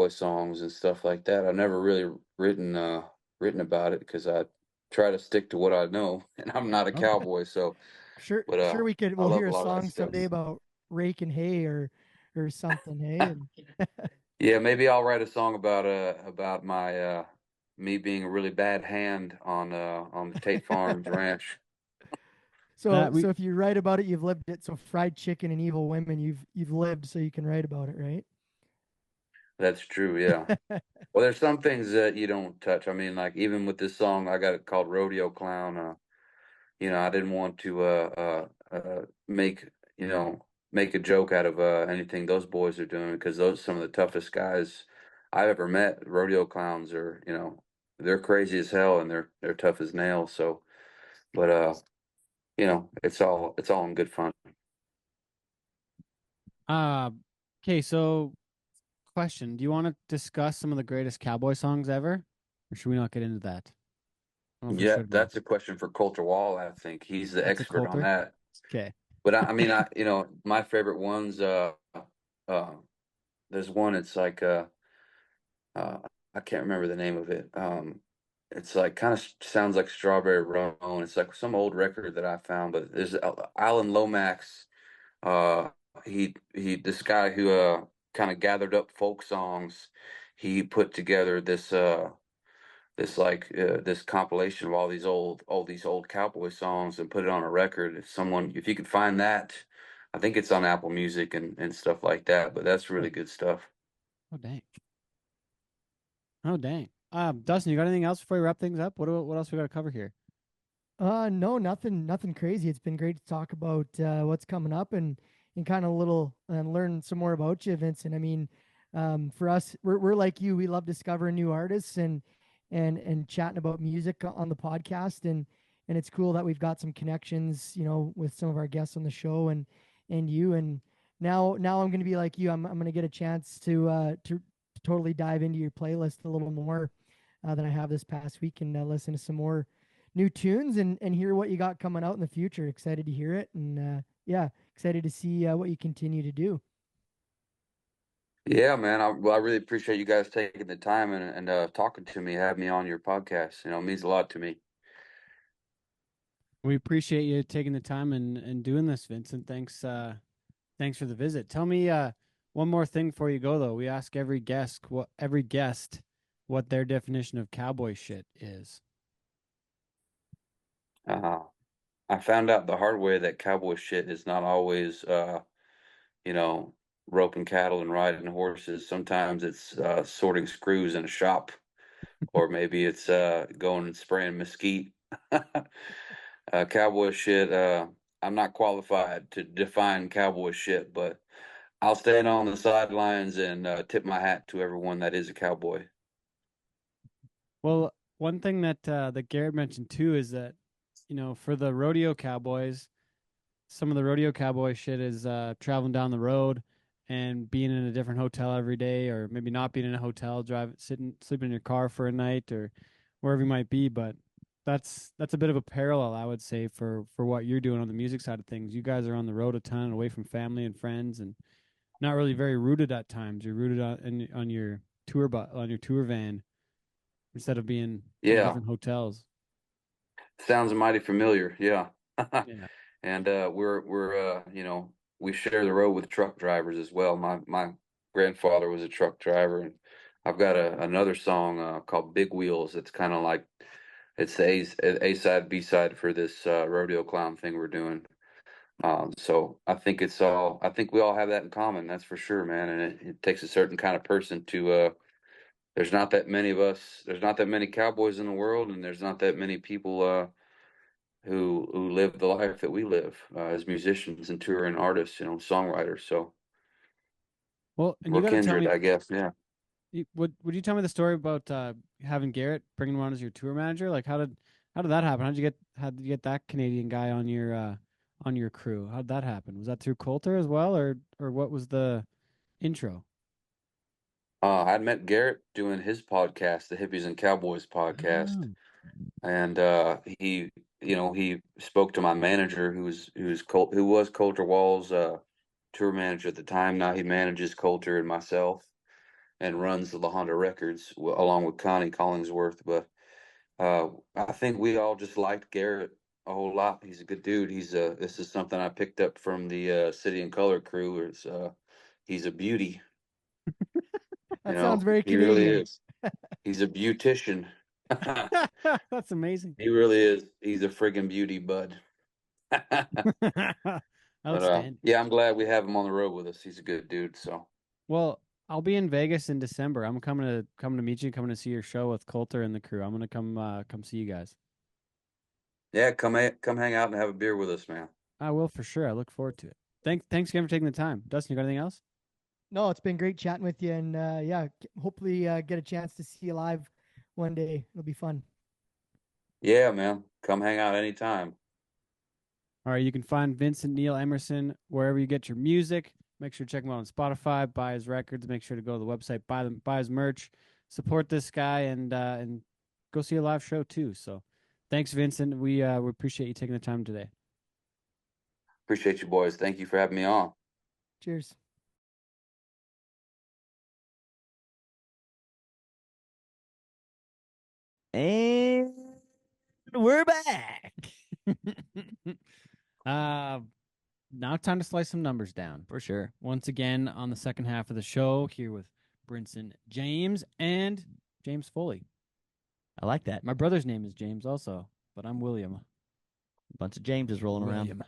songs and stuff like that. I've never really written about it because I try to stick to what I know, and I'm not a cowboy, so. Sure, But we'll hear a lot of that song stuff. someday about raking hay or something, hey? And Yeah, maybe I'll write a song about my me being a really bad hand on the Tate Farms ranch. so if you write about it, you've lived it. So fried chicken and evil women, you've lived, so you can write about it, right? That's true, yeah. Well, there's some things that you don't touch. I mean, like even with this song, I got it called Rodeo Clown. I didn't want to make make a joke out of anything those boys are doing because those are some of the toughest guys I've ever met. Rodeo clowns are, they're crazy as hell and they're tough as nails. So, but it's all in good fun. Okay, so question: do you want to discuss some of the greatest cowboy songs ever, or should we not get into that? Yeah, that's a question for Coulter Wall. I think he's the expert on that. Okay. But I mean, my favorite ones. There's one. It's like I I can't remember the name of it. It's like kind of sounds like Strawberry Roan. It's like some old record that I found, but there's Alan Lomax. Uh, this guy who kind of gathered up folk songs. He put together this compilation of all these old cowboy songs and put it on a record. If you could find that, I think it's on Apple Music and stuff like that. But that's really good stuff. Oh dang. Oh dang. Dustin, you got anything else before we wrap things up? What else we got to cover here? No, nothing crazy. It's been great to talk about what's coming up and kind of little and learn some more about you, Vincent. I mean, for us, we're like you. We love discovering new artists and chatting about music on the podcast, and it's cool that we've got some connections, with some of our guests on the show and you. And now I'm going to be like you. I'm going to get a chance to totally dive into your playlist a little more than I have this past week and listen to some more new tunes and hear what you got coming out in the future. Excited to hear it, and yeah, excited to see what you continue to do. Yeah, man. I really appreciate you guys taking the time and talking to me, having me on your podcast. It means a lot to me. We appreciate you taking the time and doing this, Vincent. Thanks for the visit. Tell me one more thing before you go though. We ask every guest what their definition of cowboy shit is. I found out the hard way that cowboy shit is not always, you know, roping cattle and riding horses. Sometimes it's sorting screws in a shop, or maybe it's going and spraying mesquite. Cowboy shit. I'm not qualified to define cowboy shit, but I'll stand on the sidelines and tip my hat to everyone that is a cowboy. Well, one thing that Garrett mentioned too is that, for the rodeo cowboys, some of the rodeo cowboy shit is traveling down the road and being in a different hotel every day, or maybe not being in a hotel, sleeping in your car for a night or wherever you might be. But that's a bit of a parallel, I would say, for what you're doing on the music side of things. You guys are on the road a ton, away from family and friends, and not really very rooted at times. You're rooted on your on your tour van instead of being in Yeah, different hotels. sounds mighty familiar. Yeah. Yeah. And we're we share the road with truck drivers as well. My grandfather was a truck driver, and I've got another song called Big Wheels. It's kind of like it's the A side B side for this rodeo clown thing we're doing. So I think I think we all have that in common. That's for sure, man. And it takes a certain kind of person to. There's not that many of us. There's not that many cowboys in the world, and there's not that many people who live the life that we live as musicians and touring artists, songwriters. So Well, and you we're got to tell kindred, me, I guess. Yeah. would you tell me the story about having Garrett bringing him on as your tour manager? Like, how did that happen? How did you get that Canadian guy on your crew? How did that happen? Was that through Coulter as well, or what was the intro? I'd met Garrett doing his podcast, the Hippies and Cowboys podcast, Oh. and he spoke to my manager, who was Coulter Wall's tour manager at the time. Now he manages Coulter and myself, and runs the La Honda Records along with Connie Collingsworth. But I think we all just liked Garrett a whole lot. He's a good dude. This is something I picked up from the City and Color crew. He's a beauty. That sounds very He really Canadian. is. He's a beautician. That's amazing. He really is. He's a friggin' beauty, bud. But Outstanding. yeah, I'm glad we have him on the road with us. He's a good dude. So Well, I'll be in Vegas in December. I'm coming to meet you, coming to see your show with Coulter and the crew. I'm gonna come see you guys. yeah, come hang out and have a beer with us, man. I will for sure. I look forward to it. Thanks again for taking the time. Dustin, you got anything else? No, it's been great chatting with you, and yeah, hopefully get a chance to see you live one day. It'll be fun. Yeah, man. Come hang out anytime. All right, you can find Vincent Neil Emerson wherever you get your music. Make sure to check him out on Spotify, buy his records, make sure to go to the website, buy his merch, support this guy, and go see a live show too. So thanks, Vincent. We appreciate you taking the time today. Appreciate you, boys. Thank you for having me on. Cheers. And we're back. Now time to slice some numbers down. For sure. Once again on the second half of the show here with Brinson James and James Foley. I like that. My brother's name is James also, but I'm William. A bunch of Jameses rolling around. William.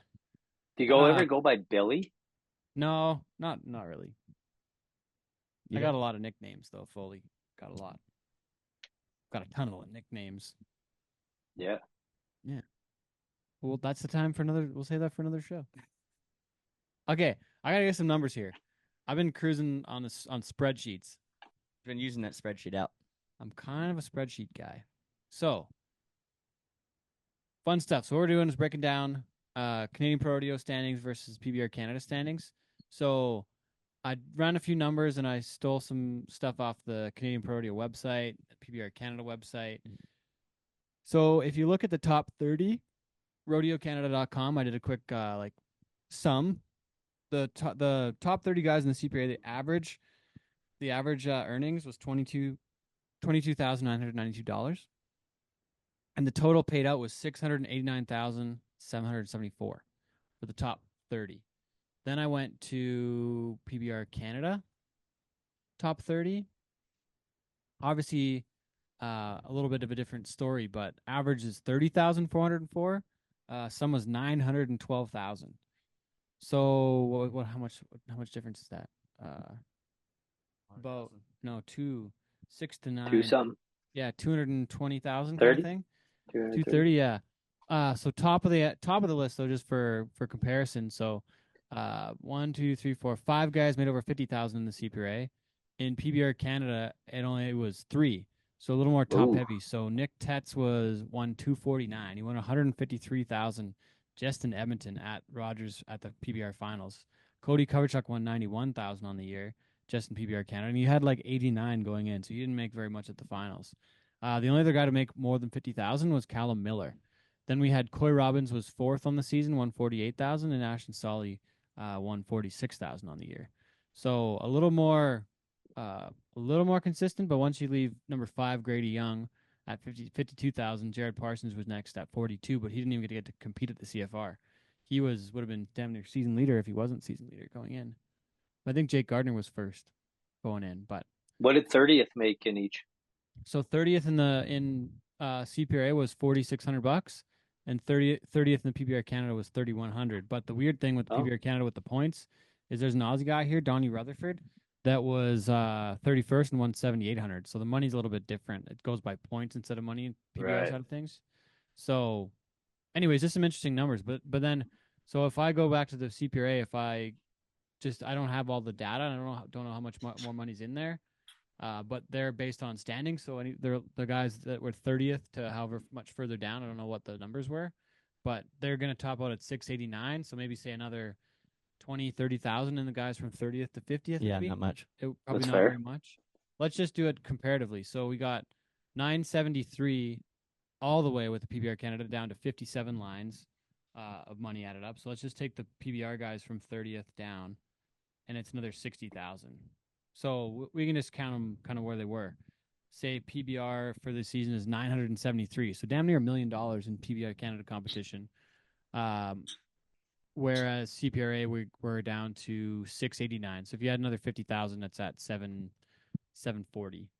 Do you ever go by Billy? No, not really. I got a lot of nicknames though, Foley. Got a lot. Got a ton of nicknames. Yeah. Yeah. Well, that's the time for another. We'll save that for another show. Okay, I gotta get some numbers here. I've been cruising on spreadsheets. Been using that spreadsheet out. I'm kind of a spreadsheet guy. So, fun stuff. So what we're doing is breaking down Canadian Pro Rodeo standings versus PBR Canada standings. So I ran a few numbers and I stole some stuff off the Canadian Pro Rodeo website, the PBR Canada website. So if you look at the top 30, rodeocanada.com, I did a quick sum. The top 30 guys in the CPA, the average earnings was $22,992, and the total paid out was $689,774 for the top 30. Then I went to PBR Canada, top 30. Obviously, a little bit of a different story, but average is 30,404. Some was 912,000. So how much difference is that? About 6 to 9. 2 something. Yeah, 220,000 kind 30? of thing. 230, yeah. So top of the list though, just for comparison. So 1, 2, 3, 4, 5 guys made over 50,000 in the CPRA. In PBR Canada, it was 3. So a little more top heavy. So Nick Tetz won 249. He won 153,000 just in Edmonton at Rogers at the PBR finals. Cody Coverchuk won 91,000 on the year just in PBR Canada, and he had like 89 going in, so he didn't make very much at the finals. The only other guy to make more than 50,000 was Callum Miller. Then we had Coy Robbins was 4th on the season, won 48,000, and Ashton Solly won 46,000 on the year. So a little more consistent, but once you leave number 5 Grady Young at 52,000, Jared Parsons was next at 42, but he didn't even get to compete at the CFR. He would have been damn near season leader if he wasn't season leader going in. I think Jake Gardner was first going in, but what did 30th make in each? So 30th in CPRA was $4,600, and 30th in the PBR Canada was $3,100. But the weird thing with PBR Canada with the points is there's an Aussie guy here, Donnie Rutherford, that was 31st and won $7,800. So the money's a little bit different. It goes by points instead of money in PBR side of things. So, anyways, just some interesting numbers. But then, so if I go back to the CPRA, if I don't have all the data, and I don't know how much more money's in there, but they're based on standings. So they're the guys that were 30th to however much further down. I don't know what the numbers were, but they're going to top out at 689. So maybe say another 20, 30,000 in the guys from 30th to 50th. Yeah, maybe. not much. Probably That's not fair. very much. Let's just do it comparatively. So we got 973 all the way with the PBR Canada down to 57 lines of money added up. So let's just take the PBR guys from 30th down, and it's another 60,000. So we can just count them kind of where they were. Say PBR for the season is 973, so damn near $1 million in PBR Canada competition. Whereas CPRA we're down to 689. So if you had another 50,000, that's at 740.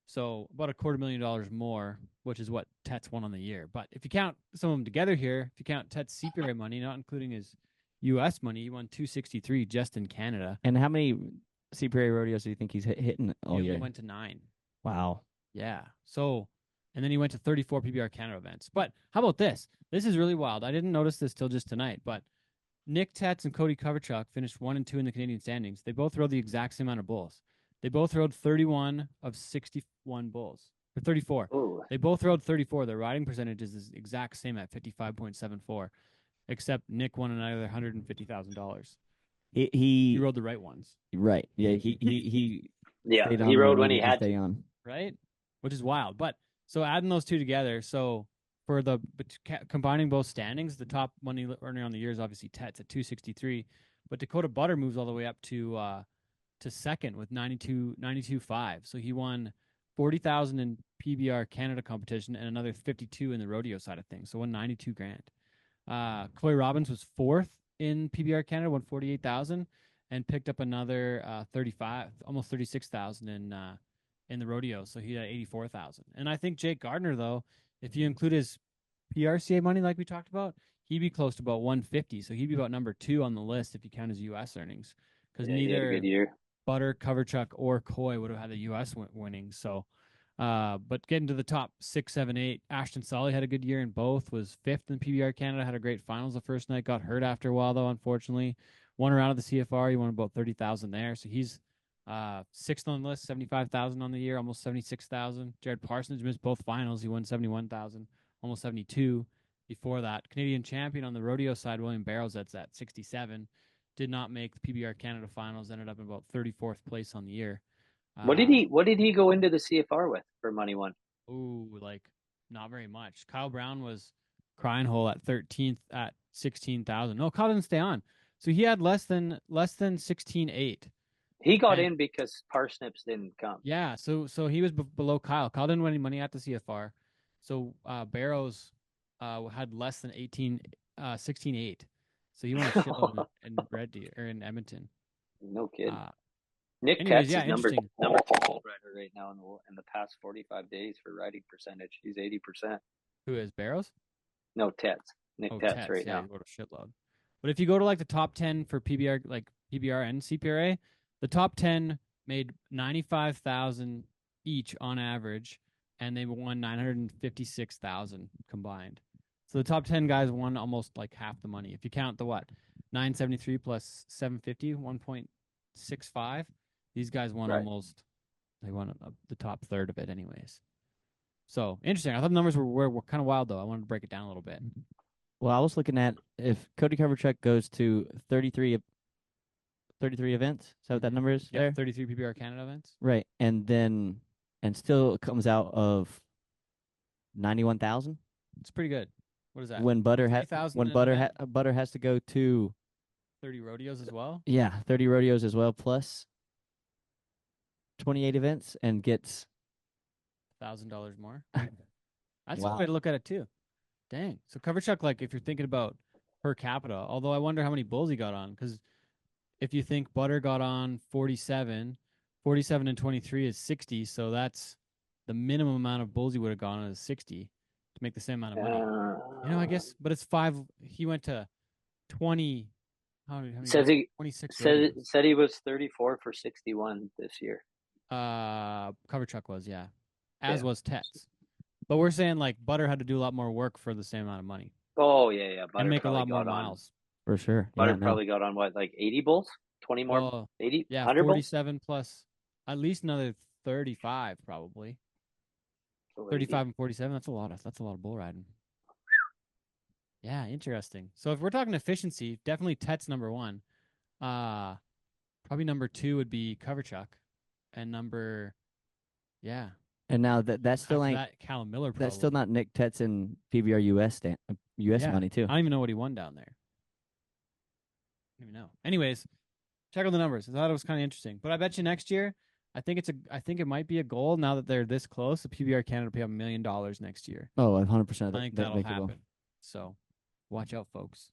So about $250,000 more, which is what Tetz won on the year. But if you count some of them together here, if you count Tetz CPRA money, not including his U.S. money, he won 263 just in Canada. And how many CPRA rodeos do you think he's hitting all year? He went to 9. Wow. Yeah. So, and then he went to 34 PBR Canada events. But how about this? This is really wild. I didn't notice this till just tonight, but Nick Tetz and Cody Coverchuk finished 1 and 2 in the Canadian standings. They both rode the exact same amount of bulls. They both rode 31 of 61 bulls. Or 34. Ooh. They both rode 34. Their riding percentage is the exact same at 55.74, except Nick won another $150,000. He rode the right ones. Right. Yeah. He he rode when he had stay on. Right? Which is wild. But so adding those two together, so for combining both standings, the top money earner on the year is obviously Tetz at 263, but Dakota Butter moves all the way up to second with 92.5. So he won 40,000 in PBR Canada competition and another 52 in the rodeo side of things. So won 92 grand. Chloe Robbins was fourth in PBR Canada, won 48,000, and picked up another 35, almost 36,000 in the rodeo. So he had 84,000. And I think Jake Gardner, though, if you include his PRCA money like we talked about, he'd be close to about 150. So he'd be about number 2 on the list if you count his U.S. earnings, because he had a neither good year. Butter, Coverchuck, or Coy would have had the U.S. winning. So, but getting to the top 6, 7, 8, Ashton Solly had a good year in both. Was 5th in PBR Canada. Had a great finals the first night. Got hurt after a while though, unfortunately. Won a round of the CFR. He won about 30,000 there. So he's 6th on the list, 75,000 on the year, almost 76,000. Jared Parsons missed both finals. He won 71,000, almost 72. Before that, Canadian champion on the rodeo side, William Barrows, that's at 67. Did not make the PBR Canada finals. Ended up in about 34th place on the year. What did he go into the CFR with for money won? Ooh, like not very much. Kyle Brown was crying hole at 13th at 16,000. No, Kyle didn't stay on. So he had less than 16.8. He got in because Parsnips didn't come. Yeah, so he was below Kyle. Kyle didn't win any money at the CFR. So Barrows had less than 16.8. So he won a shitload in Red Deer or in Edmonton. No kidding. Nick anyways, Tetz yeah, is number interesting. 2 rider right now in the past 45 days for riding percentage. He's 80%. Who is Barrows? No, Tetz. Nick Tetz Tetz, right yeah, now. he wrote a shitload. But if you go to like the top 10 for PBR, like PBR and CPRA, the top 10 made 95,000 each on average, and they won 956,000 combined. So the top 10 guys won almost like half the money. If you count the 973 plus 750, 1.65. These guys won almost. They won the top third of it, anyways. So interesting. I thought the numbers were kind of wild, though. I wanted to break it down a little bit. Well, I was looking at if Cody Coverchuck goes to 33 events. Is that what that number is? Yeah, there? 33 PBR Canada events. Right, and still comes out of 91,000. It's pretty good. What is that? When Butter Butter has to go to 30 rodeos as well. Yeah, 30 rodeos as well, plus 28 events, and gets $1,000 more. That's Wow. a way to look at it too. Dang. So Coverchuck, like if you're thinking about per capita, although I wonder how many bulls he got on, because if you think Butter got on 47 and 23 is 60, so that's the minimum amount of bulls he would have gone on is 60 to make the same amount of money. I guess, but it's 5. He went to 20. How many? Says he 26. said he was 34 for 61 this year. Coverchuck was, yeah. As was Tetz. But we're saying like Butter had to do a lot more work for the same amount of money. Oh yeah. Butter and make a probably lot more got on- miles. for sure. Butter Yeah, no. probably got on what, like 80 bulls? 20 more? Well, 80? Yeah, 100 bulls? 47 plus at least another 35 probably. So 35 and 47, that's a lot of bull riding. Yeah, interesting. So if we're talking efficiency, definitely Tet's number 1. Probably number 2 would be Coverchuck. And And now that's still after ain't that, Callum Miller probably. that's still not Nick Tetz and PBR US Yeah. money too. I don't even know what he won down there. I don't even know. Anyways, check out the numbers. I thought it was kind of interesting. But I bet you next year, I think it might be a goal now that they're this close. The PBR Canada will pay $1 million next year. Oh, 100%. I think that'll happen. So watch out, folks.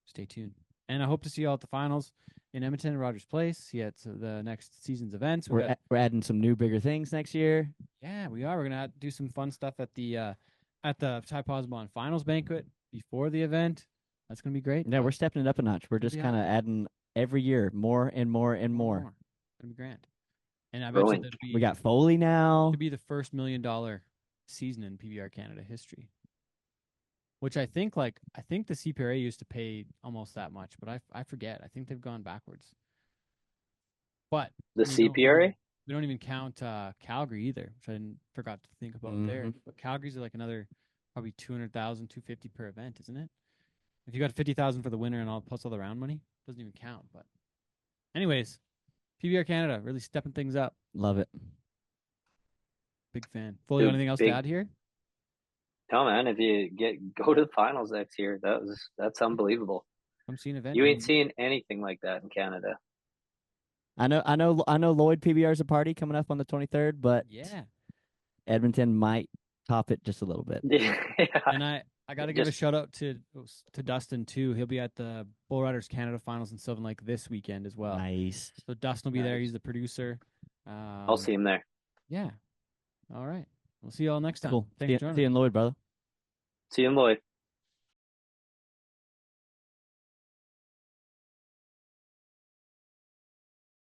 Stay tuned. And I hope to see you all at the finals in Edmonton and Rogers Place. See you at the next season's events. We're adding some new, bigger things next year. Yeah, we are. We're gonna do some fun stuff at the Ty Posbon Finals banquet before the event. That's gonna be great. Yeah, we're stepping it up a notch. We're just kind of adding every year more and more and more. It's gonna be grand. And I bet you We got Foley now. to be the first $1 million season in PBR Canada history. Which I think the CPRA used to pay almost that much, but I forget. I think they've gone backwards. But The CPRA? We don't even count Calgary either, which I forgot to think about there. But Calgary's like another probably 200,000, 250 per event, isn't it? If you got 50,000 for the winner and all plus all the round money, doesn't even count. But anyways, PBR Canada really stepping things up. Love it. Big fan. Foley, anything else to add here? No, man. If you go to the finals next year, that's unbelievable. I'm seeing event. You ain't seeing anything like that in Canada. I know Lloyd PBR is a party coming up on the 23rd, but yeah, Edmonton might top it just a little bit. Yeah. And I got to give a Just- shout out to Dustin too. He'll be at the Bull Riders Canada Finals in Sylvan Lake this weekend as well. Nice. So Dustin will be there. Nice. He's the producer. I'll see him there. Yeah. All right. We'll see you all next time. Cool. Thanks for joining See you us. in Lloyd, brother. See you in Lloyd.